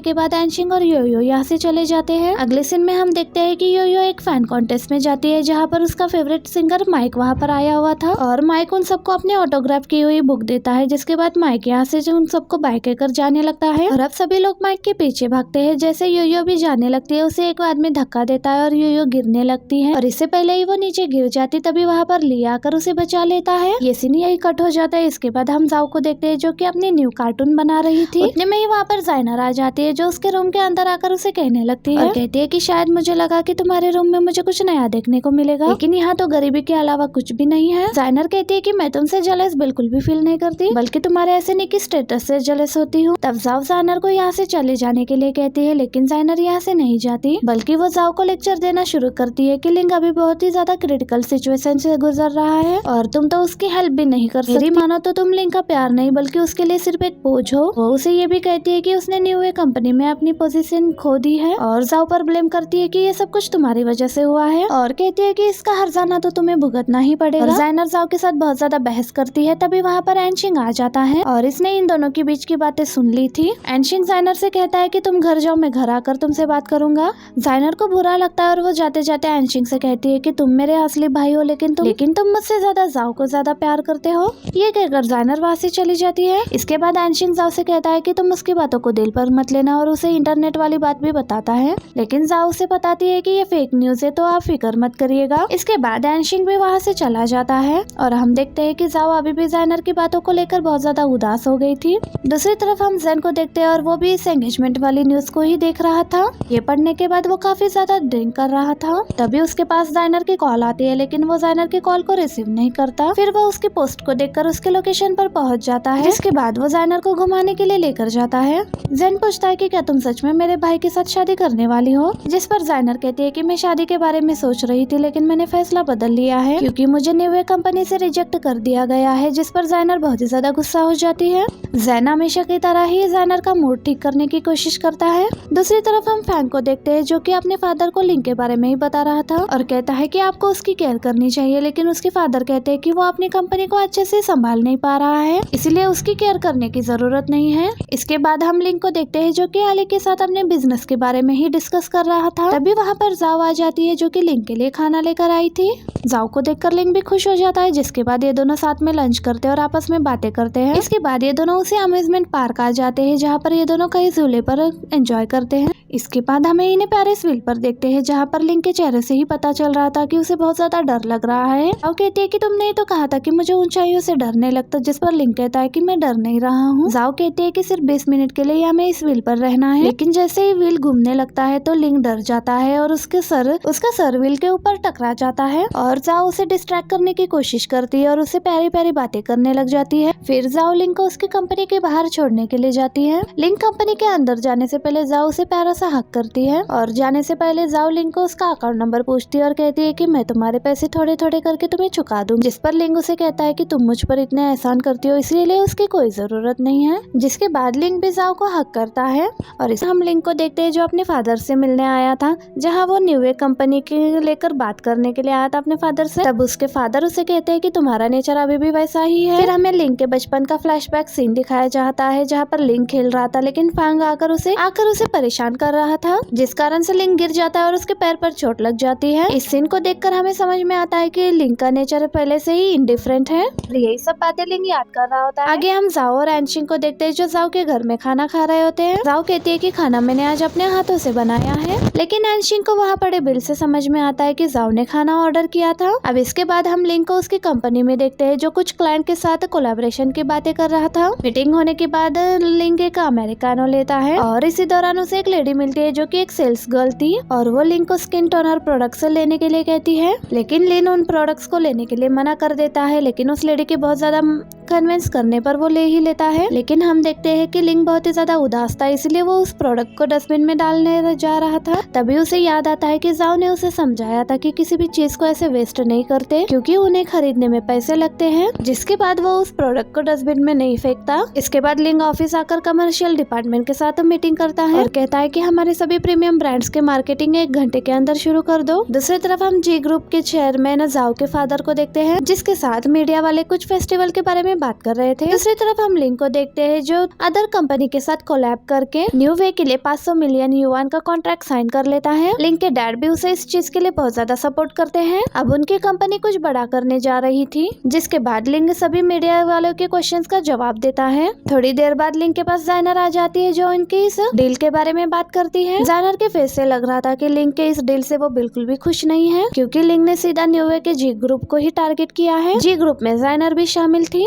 के बाद एनशिंग और योयो यहाँ से चले जाते हैं। अगले सीन में हम देखते हैं कि योयो एक फैन कॉन्टेस्ट में जाती है जहाँ पर उसका फेवरेट सिंगर माइक वहाँ पर आया हुआ था और माइक उन सबको अपने ऑटोग्राफ की हुई बुक देता है, जिसके बाद माइक यहाँ से उन सबको बाय कर जाने लगता है। और अब सभी लोग माइक के पीछे भागते हैं। जैसे योयो भी जाने लगती है उसे एक आदमी धक्का देता है और योयो गिरने लगती है और इससे पहले ही वो नीचे गिर जाती तभी वहाँ पर ली आकर उसे बचा लेता है। ये सीन यही कट हो जाता है। इसके बाद हम जाओ को देखते हैं जो कि अपनी न्यू कार्टून बना रही थी। उतने में ही वहाँ पर जाइनर आ जाती है जो उसके रूम के अंदर आकर उसे कहने लगती है और कहती है कि शायद मुझे लगा कि तुम्हारे रूम में मुझे कुछ नया देखने को मिलेगा, लेकिन यहाँ तो गरीबी के अलावा कुछ भी नहीं है। जाइनर कहती है कि मैं तुमसे जेलस बिल्कुल भी फील नहीं करती, बल्कि तुम्हारे ऐसे निकी स्टेटस से जेलस होती हूँ। तब जाओ जाइनर को यहाँ से चले जाने के लिए कहती है, लेकिन जाइनर यहाँ से नहीं जाती बल्कि वो जाओ को लेक्चर देना शुरू करती है कि लिंक अभी बहुत ही ज्यादा क्रिटिकल सिचुएशन से गुजर रहा है और तुम तो उसकी हेल्प भी नहीं कर सकती। मानो तो तुम लिंक का प्यार नहीं बल्कि उसके लिए सिर्फ एक बोझ हो। वो उसे ये भी कहती है कि उसने न्यू कंपनी में अपनी पोजीशन खो दी है और जाओ पर ब्लेम करती है कि ये सब कुछ तुम्हारी वजह से हुआ है और कहती है कि इसका हर्जाना तो तुम्हें भुगतना ही पड़ेगा। और जाइनर जाओ के साथ बहुत ज्यादा बहस करती है। तभी वहाँ पर एनशिंग आ जाता है और इसने इन दोनों के बीच की बातें सुन ली थी। एनशिंग जाइनर से कहता है कि तुम घर जाओ, मैं घर आकर तुमसे बात करूंगा। जाइनर को बुरा लगता है और वो जाते जाते एनशिंग से कहती है कि तुम मेरे असली भाई हो लेकिन तुम मुझसे ज्यादा जाओ को ज्यादा प्यार करते हो। ये कहकर जाइनर वहाँ से चली जाती है। इसके बाद एनशिंग जाओ से कहता है कि तुम उसकी बातों को दिल पर मत लेना और उसे इंटरनेट वाली बात भी बताता है, लेकिन जाओ उसे बताती है कि ये फेक न्यूज है तो आप फिक्र मत करिएगा। इसके बाद एनशिंग भी वहाँ से चला जाता है और हम देखते हैं कि जाओ अभी भी जाइनर की बातों को लेकर बहुत ज्यादा उदास हो गई थी। दूसरी तरफ हम जेन को देखते हैं और वो भी इस एंगेजमेंट वाली न्यूज को ही देख रहा था। ये पढ़ने के बाद वो काफी ज्यादा ड्रिंक कर रहा था। तभी उसके पास जाइनर की कॉल आती है, लेकिन वो जाइनर की कॉल को रिसीव नहीं करता। फिर वो उसकी पोस्ट को देखकर उसके लोकेशन पर पहुंच जाता है, जिसके बाद वो जाइनर को घुमाने के लिए लेकर जाता है। जेन पूछता है कि क्या तुम सच में मेरे भाई के साथ शादी करने वाली हो, जिस पर जाइनर कहती है कि मैं शादी के बारे में सोच रही थी लेकिन मैंने फैसला बदल लिया है क्योंकि मुझे न्यू कंपनी से रिजेक्ट कर दिया गया है, जिस पर जाइनर बहुत ही ज्यादा गुस्सा हो जाती है। जैन हमेशा की तरह ही जाइनर का मूड ठीक करने की कोशिश करता है। दूसरी तरफ हम फैंग को देखते हैं जो कि अपने फादर को लिंक के बारे में ही बता रहा था और कहता है कि आपको उसकी केयर करनी चाहिए, लेकिन उसके फादर कहते हैं कि वो अपनी कंपनी को अच्छे से संभाल नहीं पा रहा है, इसीलिए उसकी केयर करने की जरूरत नहीं है। इसके बाद हम लिंक को देखते हैं जो कि अली के साथ अपने बिजनेस के बारे में ही डिस्कस कर रहा था। तभी वहाँ पर जाओ आ जाती है जो कि लिंक के लिए खाना लेकर आई थी। जाओ को देखकर लिंक भी खुश हो जाता है, जिसके बाद ये दोनों साथ में लंच करते हैं और आपस में बातें करते हैं। इसके बाद ये दोनों उसे अम्यूजमेंट पार्क आ जाते हैं जहाँ पर ये दोनों कई झूले पर एंजॉय करते हैं। इसके बाद हमें इन्हें पेरिस व्हील पर देखते हैं जहाँ पर लिंक के चेहरे से ही पता चल रहा था कि उसे बहुत ज्यादा डर लग रहा है। जाओ कहती है कि तुमने तो कहा था कि मुझे ऊंचाइयों से डरने लगता, जिस पर लिंक कहता है कि मैं डर नहीं रहा हूँ। जाओ कहती है कि सिर्फ 20 मिनट के लिए हमें इस व्हील पर रहना है, लेकिन जैसे ही व्हील घूमने लगता है तो लिंक डर जाता है और उसका सर व्हील के ऊपर टकरा जाता है और जाओ उसे डिस्ट्रैक्ट करने की कोशिश करती है और उसे प्यारी प्यारी बातें करने लग जाती है। फिर जाओ लिंक को उसकी कंपनी के बाहर छोड़ने के लिए जाती है। लिंक कंपनी के अंदर जाने से पहले जाओ उसे प्यारा सा हक करती है और जाने से पहले जाओ लिंग को उसका अकाउंट नंबर पूछती है और कहती है कि मैं तुम्हारे पैसे थोड़े थोड़े करके तुम्हें चुका दूं, जिस पर लिंग उसे कहता है कि तुम मुझ पर इतने एहसान करती हो इसलिए उसकी कोई जरूरत नहीं है। जिसके बाद लिंग भी जाओ को हक करता है और इस हम लिंग को देखते हैं जो अपने फादर से मिलने आया था, जहाँ वो न्यूवे कंपनी के लेकर बात करने के लिए आया था अपने फादर से। तब उसके फादर उसे कहते हैं कि तुम्हारा नेचर अभी भी वैसा ही है। फिर हमें लिंग के बचपन का फ्लैशबैक सीन दिखाया जाता है जहाँ पर लिंग खेल रहा था लेकिन फांग आकर उसे परेशान कर रहा था, जिस कारण से लिंग गिर जाता है और उसके पैर पर चोट लग जाती है। इस सीन को देखकर हमें समझ में आता है कि लिंग का नेचर पहले से ही इंडिफरेंट है। यही सब बातें लिंग याद कर रहा होता है। आगे हम जाओ और एनशिंग को देखते हैं जो जाओ के घर में खाना खा रहे होते हैं। जाओ कहती है कि खाना मैंने आज अपने हाथों से बनाया है, लेकिन एनशिंग को वहाँ पड़े बिल से समझ में आता है कि जाओ ने खाना ऑर्डर किया था। अब इसके बाद हम लिंग को उसकी कंपनी में देखते हैं जो कुछ क्लाइंट के साथ कोलैबोरेशन की बातें कर रहा था। मीटिंग होने के बाद लिंग एक अमेरिकानो लेता है और इसी दौरान उसे एक लेडी मिलती है जो कि एक सेल्स गर्ल थी और वो लिंग को स्किन टोनर प्रोडक्ट्स लेने के लिए कहती है, लेकिन लिन उन प्रोडक्ट्स को लेने के लिए मना कर देता है। लेकिन उस लेडी के बहुत ज्यादा कन्विंस करने पर वो ले ही लेता है। लेकिन हम देखते हैं कि लिंग बहुत ही ज्यादा उदास था, इसलिए वो उस प्रोडक्ट को डस्टबिन में डालने जा रहा था। तभी उसे याद आता है कि जाओ ने उसे समझाया था कि किसी भी चीज को ऐसे वेस्ट नहीं करते क्योंकि उन्हें खरीदने में पैसे लगते हैं। जिसके बाद वो उस प्रोडक्ट को डस्टबिन में नहीं फेंकता। इसके बाद लिंग ऑफिस आकर कमर्शियल डिपार्टमेंट के साथ मीटिंग करता है और कहता है कि हमारे सभी प्रीमियम ब्रांड्स के मार्केटिंग 1 घंटे के अंदर शुरू कर दो। दूसरी तरफ हम जी ग्रुप के चेयरमैन जाओ के फादर को देखते हैं जिसके साथ मीडिया वाले कुछ फेस्टिवल के बारे में बात कर रहे थे। दूसरी तरफ हम लिंग को देखते हैं जो अदर कंपनी के साथ कोलैब करके न्यू वे के लिए 500 मिलियन युआन का कॉन्ट्रैक्ट साइन कर लेता है। लिंग के डैड भी उसे इस चीज के लिए बहुत ज्यादा सपोर्ट करते हैं। अब उनकी कंपनी कुछ बड़ा करने जा रही थी। जिसके बाद लिंग सभी मीडिया वालों के क्वेश्चंस का जवाब देता है। थोड़ी देर बाद लिंग के पास जाइनर आ जाती है जो उनकी इस डील के बारे में बात करती है। जाइनर के फेस से लग रहा था कि लिंग के इस डील से वो बिल्कुल भी खुश नहीं है क्योंकि लिंग ने सीधा न्यू वे के जी ग्रुप को ही टारगेट किया है। जी ग्रुप में जाइनर भी शामिल थी।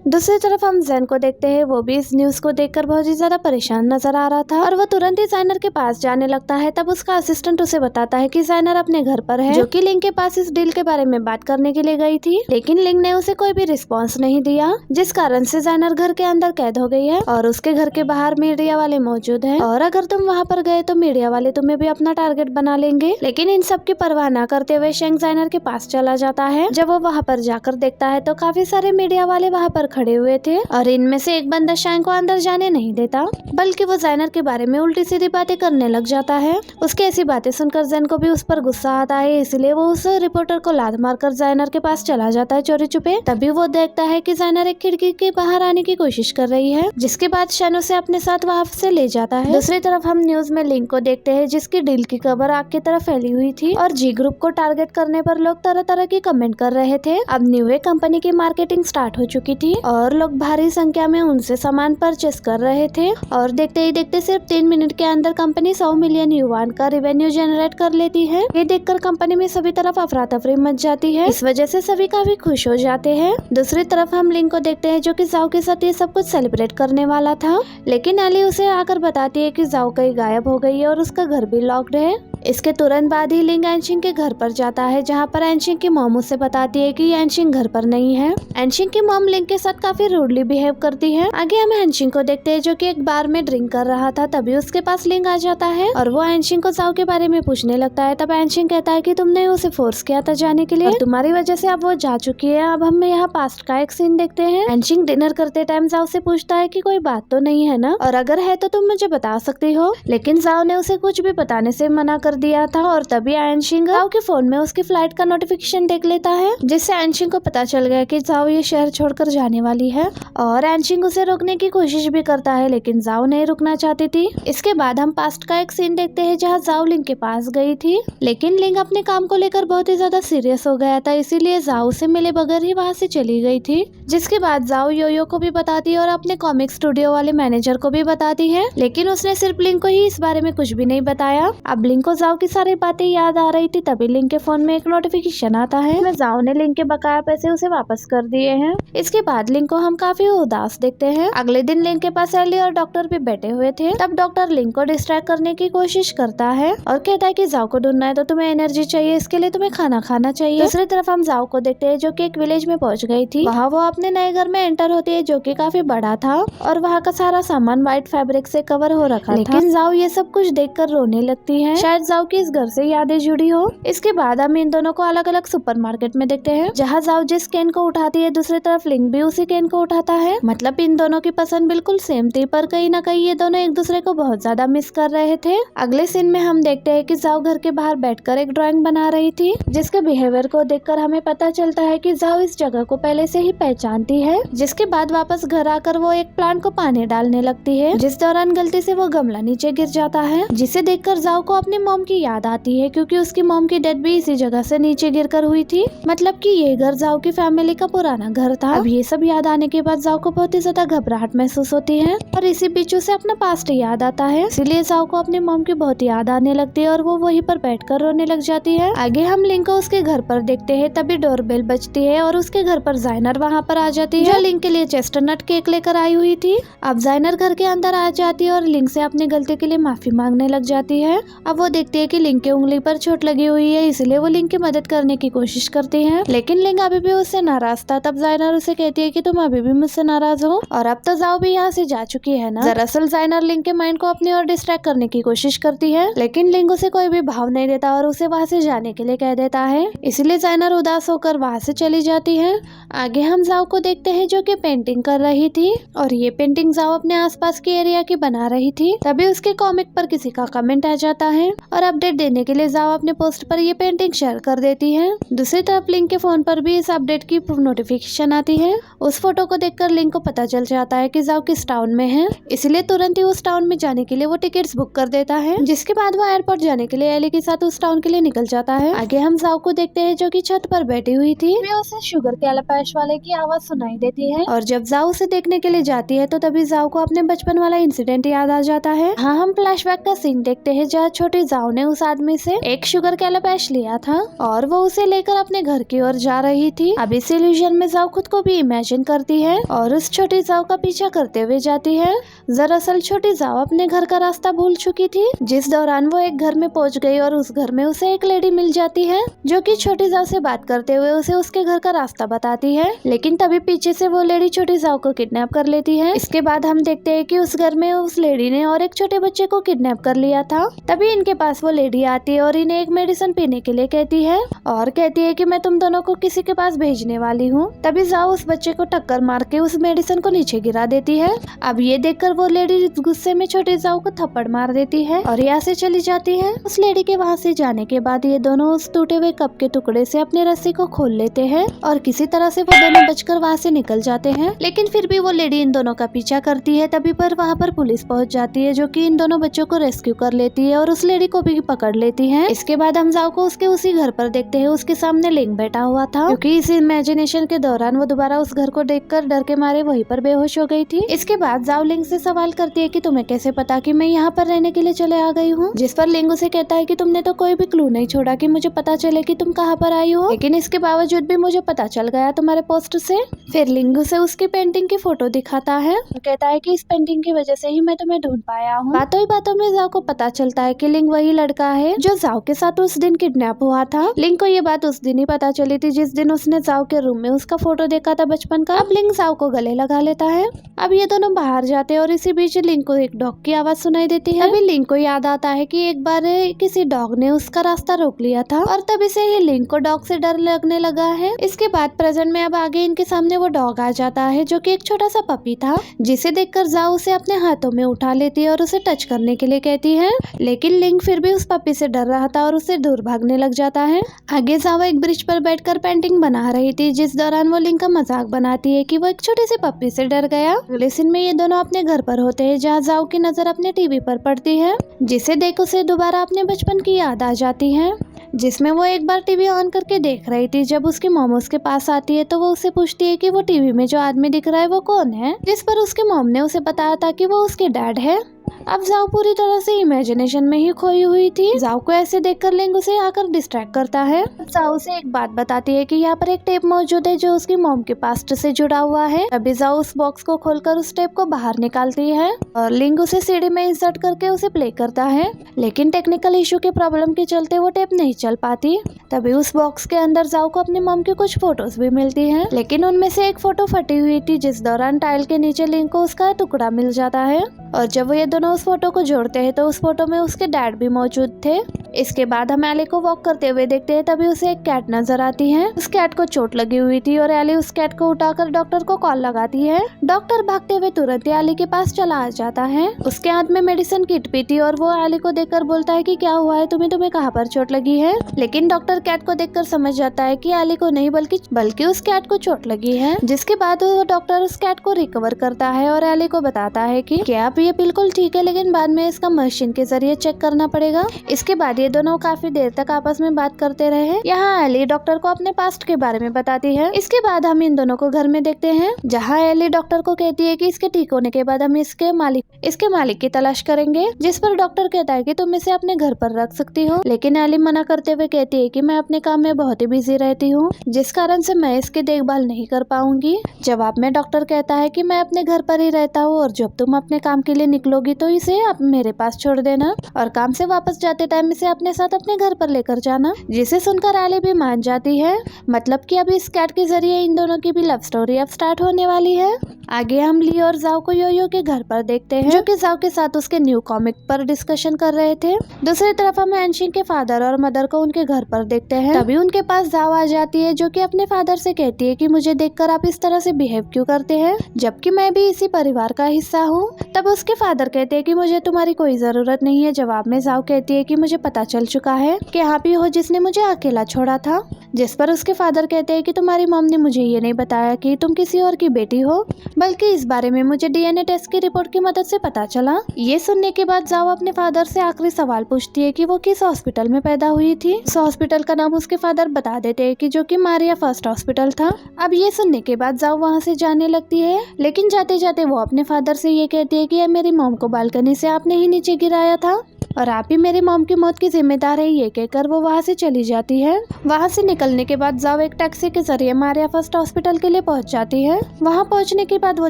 दूसरी तरफ हम जैन को देखते हैं, वो भी इस न्यूज को देखकर बहुत ही ज्यादा परेशान नजर आ रहा था और वो तुरंत ही जाइनर के पास जाने लगता है। तब उसका असिस्टेंट उसे बताता है कि जाइनर अपने घर पर है, जो कि लिंग के पास इस डील के बारे में बात करने के लिए गई थी, लेकिन लिंग ने उसे कोई भी रिस्पॉन्स नहीं दिया, जिस कारण से जाइनर घर के अंदर कैद हो गई है और उसके घर के बाहर मीडिया वाले मौजूद है और अगर तुम वहाँ पर गए तो मीडिया वाले तुम्हें भी अपना टारगेट बना लेंगे। लेकिन इन सब की परवाह न करते हुए शेंग जाइनर के पास चला जाता है। जब वो वहाँ पर जाकर देखता है तो काफी सारे मीडिया वाले वहाँ पर खड़े हुए थे और इनमें से एक बंदा शैंग को अंदर जाने नहीं देता, बल्कि वो जाइनर के बारे में उल्टी सीधी बातें करने लग जाता है। उसकी ऐसी बातें सुनकर जैन को भी उस पर गुस्सा आता है, इसलिए वो उस रिपोर्टर को लात मारकर जाइनर के पास चला जाता है चोरी छुपे। तभी वो देखता है कि जाइनर एक खिड़की के बाहर आने की कोशिश कर रही है, जिसके बाद शैन उसे अपने साथ वहाँ से ले जाता है। दूसरी तरफ हम न्यूज में लिंग को देखते हैं जिसकी डील की खबर आग की तरह फैली हुई थी और जी ग्रुप को टारगेट करने पर लोग तरह तरह की कमेंट कर रहे थे। अब न्यू वे कंपनी की मार्केटिंग स्टार्ट हो चुकी थी और लोग भारी संख्या में उनसे सामान परचेस कर रहे थे और देखते ही देखते सिर्फ 3 मिनट के अंदर कंपनी 100 मिलियन युआन का रेवेन्यू जनरेट कर लेती है। ये देखकर कंपनी में सभी तरफ अफरा तफरी मच जाती है। इस वजह से सभी काफी खुश हो जाते हैं। दूसरी तरफ हम लिंग को देखते हैं जो कि जाओ के साथ ये सब कुछ सेलिब्रेट करने वाला था, लेकिन एली उसे आकर बताती है कि जाओ कहीं गायब हो गई है और उसका घर भी लॉक्ड है। इसके तुरंत बाद ही लिंग एनशिंग के घर पर जाता है, जहाँ पर एनशिंग की मॉम उसे बताती है कि एनशिंग घर पर नहीं है। एनशिंग की मॉम लिंग के साथ काफी रूडली बिहेव करती है। आगे हम एनशिंग को देखते हैं जो कि एक बार में ड्रिंक कर रहा था। तभी उसके पास लिंग आ जाता है और वो एनशिंग को जाओ के बारे में पूछने लगता है। तब एनशिंग कहता है कि तुमने उसे फोर्स किया था जाने के लिए और तुम्हारी वजह से अब वो जा चुकी है। अब हम यहाँ पास्ट का एक सीन देखते हैं। एनशिंग डिनर करते टाइम जाओ से पूछता है कि कोई बात तो नहीं है ना, और अगर है तो तुम मुझे बता सकती हो, लेकिन जाओ ने उसे कुछ भी बताने से मना कर दिया था। और तभी एनशिंग जाओ के फोन में उसकी फ्लाइट का नोटिफिकेशन देख लेता है, जिससे एनशिंग को पता चल गया कि जाओ ये शहर छोड़कर जाने वाली है और एनशिंग उसे रोकने की कोशिश भी करता है, लेकिन जाओ नहीं रुकना चाहती थी। इसके बाद हम पास्ट का एक सीन देखते हैं जहाँ जाओ लिंग के पास गई थी, लेकिन लिंग अपने काम को लेकर बहुत ही ज्यादा सीरियस हो गया था, इसीलिए जाओ से मिले बगैर ही वहाँ से चली गई थी। जिसके बाद जाओ योयो को भी बताती है और अपने कॉमिक स्टूडियो वाले मैनेजर को भी बताती है, लेकिन उसने सिर्फ लिंग को ही इस बारे में कुछ भी नहीं बताया। अब लिंग को जाओ की सारी बातें याद आ रही थी, तभी लिंग के फोन में एक नोटिफिकेशन आता है। जाओ ने लिंग के बकाया पैसे उसे वापस कर दिए हैं। इसके बाद लिंक को हम काफी उदास देखते हैं। अगले दिन लिंक के पास एली और डॉक्टर भी बैठे हुए थे। तब डॉक्टर लिंक को डिस्ट्रैक्ट करने की कोशिश करता है और कहता है कि जाओ को ढूंढना है तो तुम्हें एनर्जी चाहिए, इसके लिए तुम्हें खाना खाना चाहिए। दूसरी तरफ हम जाओ को देखते हैं जो कि एक विलेज में पहुंच गई थी। वहाँ वो अपने नए घर में एंटर होती है जो कि काफी बड़ा था और वहाँ का सारा सामान व्हाइट फैब्रिक से कवर हो रखा था। लेकिन जाओ ये सब कुछ देखकर रोने लगती है, शायद जाओ की इस घर से यादें जुड़ी हो। इसके बाद हम इन दोनों को अलग अलग सुपरमार्केट में देखते हैं जहाँ जाओ जिस कैन को उठाती है दूसरी तरफ लिंक भी उसी कैन को उठाता है। मतलब इन दोनों की पसंद बिल्कुल सेम थी, पर कहीं ना कहीं ये दोनों एक दूसरे को बहुत ज्यादा मिस कर रहे थे। अगले सीन में हम देखते हैं कि जाओ घर के बाहर बैठकर एक ड्राइंग बना रही थी जिसके बिहेवियर को देखकर हमें पता चलता है कि जाओ इस जगह को पहले से ही पहचानती है। जिसके बाद वापस घर आकर वो एक प्लांट को पानी डालने लगती है, जिस दौरान गलती से वो गमला नीचे गिर जाता है, जिसे देखकर जाओ को अपनी मॉम की याद आती है क्योंकि उसकी मॉम की डेथ भी इसी जगह से नीचे गिरकर हुई थी। मतलब कि ये घर जाओ की फैमिली का पुराना घर था। अब ये सब याद आने के बाद जाओ को बहुत ही ज्यादा घबराहट महसूस होती है और इसी बीच उसे अपना पास्ट याद आता है, इसीलिए जाओ को अपनी मॉम की बहुत याद आने लगती है और वो वहीं पर बैठकर रोने लग जाती है। आगे हम लिंक को उसके घर पर देखते हैं, तभी डोरबेल बजती है और उसके घर पर जाइनर वहाँ पर आ जाती है जो लिंक के लिए चेस्टनट केक लेकर आई हुई थी। अब जाइनर घर के अंदर आ जाती है और लिंक से अपनी गलती के लिए माफी मांगने लग जाती है। अब वो देखती है कि लिंक की उंगली पर चोट लगी हुई है, इसलिए वो लिंक की मदद करने की कोशिश करती है, लेकिन लिंक अभी भी उससे नाराज था। तब जाइनर उसे कहती है कि तुम अभी भी मुझसे नाराज हो और अब तो जाओ भी यहाँ से जा चुकी है ना। दरअसल जाइनर लिंक के माइंड को अपनी ओर डिस्ट्रैक्ट करने की कोशिश करती है, लेकिन लिंक उसे कोई भी भाव नहीं देता और उसे वहाँ से जाने के लिए कह देता है, इसलिए जाइनर उदास होकर वहाँ से चली जाती है। आगे हम जाओ को देखते हैं जो कि पेंटिंग कर रही थी और ये पेंटिंग जाओ अपने आसपास के एरिया की बना रही थी। तभी उसके कॉमिक पर किसी का कमेंट आ जाता है और अपडेट देने के लिए जाओ अपने पोस्ट पर ये पेंटिंग शेयर कर देती है। दूसरी तरफ लिंक के फोन पर भी इस अपडेट की नोटिफिकेशन आती है। उस फोटो को देखकर लिंक को पता चल जाता है कि जाओ किस टाउन में है, इसलिए तुरंत ही उस टाउन में जाने के लिए वो टिकट्स बुक कर देता है, जिसके बाद वो एयरपोर्ट जाने के लिए एली के साथ उस टाउन के लिए निकल जाता है। आगे हम जाओ को देखते हैं जो कि छत पर बैठी हुई थी, उसे शुगर कैलापैश वाले की आवाज सुनाई देती है और जब जाओ उसे देखने के लिए जाती है तो तभी जाओ को अपने बचपन वाला इंसिडेंट याद आ जाता है। हाँ, हम फ्लैशबैक का सीन देखते हैं जहाँ छोटी जाओ ने उस आदमी से एक शुगर कैलापैश लिया था और वो उसे लेकर अपने घर की ओर जा रही थी। अब इस इल्यूजन में जाओ खुद को भी इमेजिन करती है और उस छोटी जाओ का पीछा करते हुए जाती है। दरअसल छोटी जाओ अपने घर का रास्ता भूल चुकी थी, जिस दौरान वो एक घर में पहुंच गई और उस घर में उसे एक लेडी मिल जाती है जो कि छोटी जाओ से बात करते हुए उसे उसके घर का रास्ता बताती है, लेकिन तभी पीछे से वो लेडी छोटी जाओ को किडनैप कर लेती है। इसके बाद हम देखते हैं कि उस घर में उस लेडी ने और एक छोटे बच्चे को किडनैप कर लिया था। तभी इनके पास वो लेडी आती है और इन्हें एक मेडिसिन पीने के लिए कहती है और कहती है कि मैं तुम दोनों को किसी के पास भेजने वाली हूँ। तभी जाओ उस बच्चे को टक्कर मार के उस मेडिसिन को नीचे गिरा देती है। अब ये देखकर वो लेडी गुस्से में छोटे जाओ को थप्पड़ मार देती है और यहाँ से चली जाती है। उस लेडी के वहाँ से जाने के बाद ये दोनों उस टूटे हुए कप के टुकड़े से अपनी रस्सी को खोल लेते हैं और किसी तरह से वो दोनों बचकर वहाँ से निकल जाते हैं, लेकिन फिर भी वो लेडी इन दोनों का पीछा करती है। तभी पर वहाँ पर पुलिस पहुँच जाती है जो कि इन दोनों बच्चों को रेस्क्यू कर लेती है और उस लेडी को भी पकड़ लेती है। इसके बाद हम जाओ को उसके उसी घर पर देखते हैं, उसके सामने लिंक बैठा हुआ था क्योंकि इस इमेजिनेशन के दौरान वो दोबारा उस घर को देखकर डर के मारे वहीं पर बेहोश हो गई थी। इसके बाद जाओ लिंक से सवाल करती है कि तुम्हें कैसे पता कि मैं यहाँ पर रहने के लिए चले आ गई हूँ, जिस पर लिंक उसे कहता है कि तुमने तो कोई भी क्लू नहीं छोड़ा कि मुझे पता चले कि तुम कहाँ पर आई हो, लेकिन इसके बावजूद भी मुझे पता चल गया तुम्हारे पोस्ट से। फिर लिंक उसे उसकी पेंटिंग की फोटो दिखाता है और कहता है कि इस पेंटिंग की वजह से ही मैं तुम्हें ढूंढ पाया हूँ। बातों ही बातों में जाओ को पता चलता है कि लिंक वही लड़का है जो जाओ के साथ उस दिन किडनैप हुआ था। लिंक को ये बात उस दिन ही पता चली थी जिस दिन उसने जाओ के रूम में उसका फोटो देखा था बचपन का। अब लिंक जाओ को गले लगा लेता है। अब ये दोनों बाहर जाते हैं और इसी बीच लिंक को एक डॉग की आवाज सुनाई देती है। अभी लिंक को याद आता है कि एक बार किसी डॉग ने उसका रास्ता रोक लिया था और तभी से ही लिंक को डॉग से डर लगने लगा है। इसके बाद प्रेजेंट में अब आगे इनके सामने वो डॉग आ जाता है जो कि एक छोटा सा पपी था, जिसे देखकर जाओ उसे अपने हाथों में उठा लेती है और उसे टच करने के लिए कहती है, लेकिन लिंक फिर भी उस पपी से डर रहा था और उससे दूर भागने लग जाता है। आगे जाओ एक ब्रिज पर बैठकर पेंटिंग बना रही थी, जिस दौरान वो लिंक का मजाक बनाती है कि वो एक छोटे से पपी से डर गया। अगले सीन में ये दोनों अपने घर पर होते हैं जहाँ जाओ की नजर अपने टीवी पर पड़ती है, जिसे देख उसे दोबारा अपने बचपन की याद आ जाती है, जिसमें वो एक बार टीवी ऑन करके देख रही थी। जब उसकी मॉम उसके पास आती है तो वो उससे पूछती है कि वो टीवी में जो आदमी दिख रहा है वो कौन है, जिस पर उसके मॉम ने उसे बताया था कि वो उसके डैड है। अब जाओ पूरी तरह से इमेजिनेशन में ही खोई हुई थी। जाओ को ऐसे देखकर लिंग उसे आकर डिस्ट्रैक्ट करता है। जाओ उसे एक बात बताती है कि यहाँ पर एक टेप मौजूद है जो उसकी मॉम के पास्ट से जुड़ा हुआ है। तभी जाओ उस बॉक्स को खोलकर उस टेप को बाहर निकालती है और लिंग उसे सीढ़ी में इंसर्ट करके उसे प्ले करता है, लेकिन टेक्निकल इशू के प्रॉब्लम के चलते वो टेप नहीं चल पाती। तभी उस बॉक्स के अंदर जाओ को अपनी मॉम की कुछ फोटोज भी मिलती हैं, लेकिन उनमें से एक फोटो फटी हुई थी, जिस दौरान टाइल के नीचे लिंग को उसका टुकड़ा मिल जाता है। और जब वो ये दोनों उस फोटो को जोड़ते हैं तो उस फोटो में उसके डैड भी मौजूद थे। इसके बाद हम एली को वॉक करते हुए देखते हैं। तभी उसे एक कैट नजर आती है। उस कैट को चोट लगी हुई थी और एली उस कैट को उठाकर डॉक्टर को कॉल लगाती है। डॉक्टर भागते हुए तुरंत एली के पास चला आ जाता है। उसके हाथ में मेडिसिन किट भी थी और वो एली को देखकर बोलता है कि क्या हुआ है तुम्हें कहाँ पर चोट लगी है। लेकिन डॉक्टर कैट को देखकर समझ जाता है कि एली को नहीं बल्कि उस कैट को चोट लगी है। जिसके बाद वो डॉक्टर उस कैट को रिकवर करता है और एली को बताता है कि क्या आप ये बिल्कुल ठीक है, लेकिन बाद में इसका मशीन के जरिए चेक करना पड़ेगा। इसके बाद ये दोनों काफी देर तक आपस में बात करते रहे। यहाँ एली डॉक्टर को अपने पास्ट के बारे में बताती है। इसके बाद हम इन दोनों को घर में देखते हैं, जहाँ एली डॉक्टर को कहती है कि इसके ठीक होने के बाद हम इसके मालिक की तलाश करेंगे। जिस पर डॉक्टर कहता है कि तुम इसे अपने घर पर रख सकती हो, लेकिन एली मना करते हुए कहती है कि मैं अपने काम में बहुत ही बिजी रहती हूँ, जिस कारण से मैं इसकी देखभाल नहीं कर पाऊंगी। जवाब में डॉक्टर कहता है कि मैं अपने घर पर ही रहता हूँ और जब तुम अपने काम के लिए निकलोगी तो इसे आप मेरे पास छोड़ देना और काम से वापस जाते टाइम इसे अपने साथ अपने घर पर लेकर जाना। जिसे सुनकर एली भी मान जाती है। मतलब कि अभी इस कैट के जरिए इन दोनों की भी लव स्टोरी अब स्टार्ट होने वाली है। आगे हम ली और जाओ को योयो के घर पर देखते हैं, जो कि जाओ के साथ उसके न्यू कॉमिक पर डिस्कशन कर रहे थे। दूसरी तरफ हम एनशिंग के फादर और मदर को उनके घर पर देखते हैं। तभी उनके पास जाओ आ जाती है, जो कि अपने फादर से कहती है कि मुझे देखकर आप इस तरह से बिहेव क्यों करते हैं, जबकि मैं भी इसी परिवार का हिस्सा हूँ। तब उसके फादर कहते हैं कि मुझे तुम्हारी कोई जरूरत नहीं है। जवाब में जाओ कहती है कि मुझे पता चल चुका है कि आप ही हो जिसने मुझे अकेला छोड़ा था। जिस पर उसके फादर कहते हैं कि तुम्हारी मॉम ने मुझे ये नहीं बताया कि तुम किसी और की बेटी हो, बल्कि इस बारे में मुझे डीएनए टेस्ट की रिपोर्ट की मदद से पता चला। ये सुनने के बाद जाओ अपने फादर से आखिरी सवाल पूछती है कि वो किस हॉस्पिटल में पैदा हुई थी। उस हॉस्पिटल का नाम उसके फादर बता देते हैं कि जो कि मारिया फर्स्ट हॉस्पिटल था। अब ये सुनने के बाद जाओ वहाँ से जाने लगती है, लेकिन जाते जाते वो अपने फादर से ये कहती है कि मेरी मॉम को बालकनी से आपने ही नीचे गिराया था और आप ही मेरी मॉम की मौत की जिम्मेदार है। ये कहकर वो वहाँ से चली जाती है। वहाँ से निकलने के बाद जाओ एक टैक्सी के जरिए मारिया फर्स्ट हॉस्पिटल के लिए पहुँच जाती है। वहाँ पहुँचने के बाद वो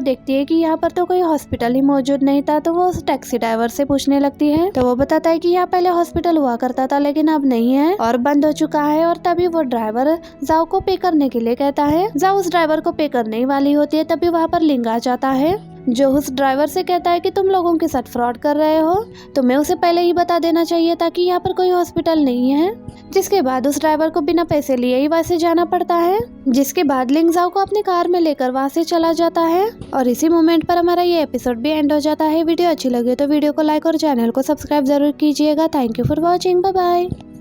देखती है कि यहाँ पर तो कोई हॉस्पिटल ही मौजूद नहीं था। तो वो उस टैक्सी ड्राइवर से पूछने लगती है, तो वो बताता है कि यहाँ पहले हॉस्पिटल हुआ करता था, लेकिन अब नहीं है और बंद हो चुका है। और तभी वो ड्राइवर जाओ को पे करने के लिए कहता है। जाओ उस ड्राइवर को पे करने ही वाली होती है, तभी वहाँ पर लिंग आ जाता है, जो उस ड्राइवर से कहता है कि तुम लोगों के साथ फ्रॉड कर रहे हो, तुम्हें उसे पहले ही बता देना चाहिए था कि यहाँ पर कोई हॉस्पिटल नहीं है। जिसके बाद उस ड्राइवर को बिना पैसे लिए ही वहाँ से जाना पड़ता है। जिसके बाद लिंग जाओ को अपनी कार में लेकर वहाँ से चला जाता है और इसी मोमेंट पर हमारा ये एपिसोड भी एंड हो जाता है। वीडियो अच्छी लगे तो वीडियो को लाइक और चैनल को सब्सक्राइब जरूर कीजिएगा। Thank you for watching, bye bye.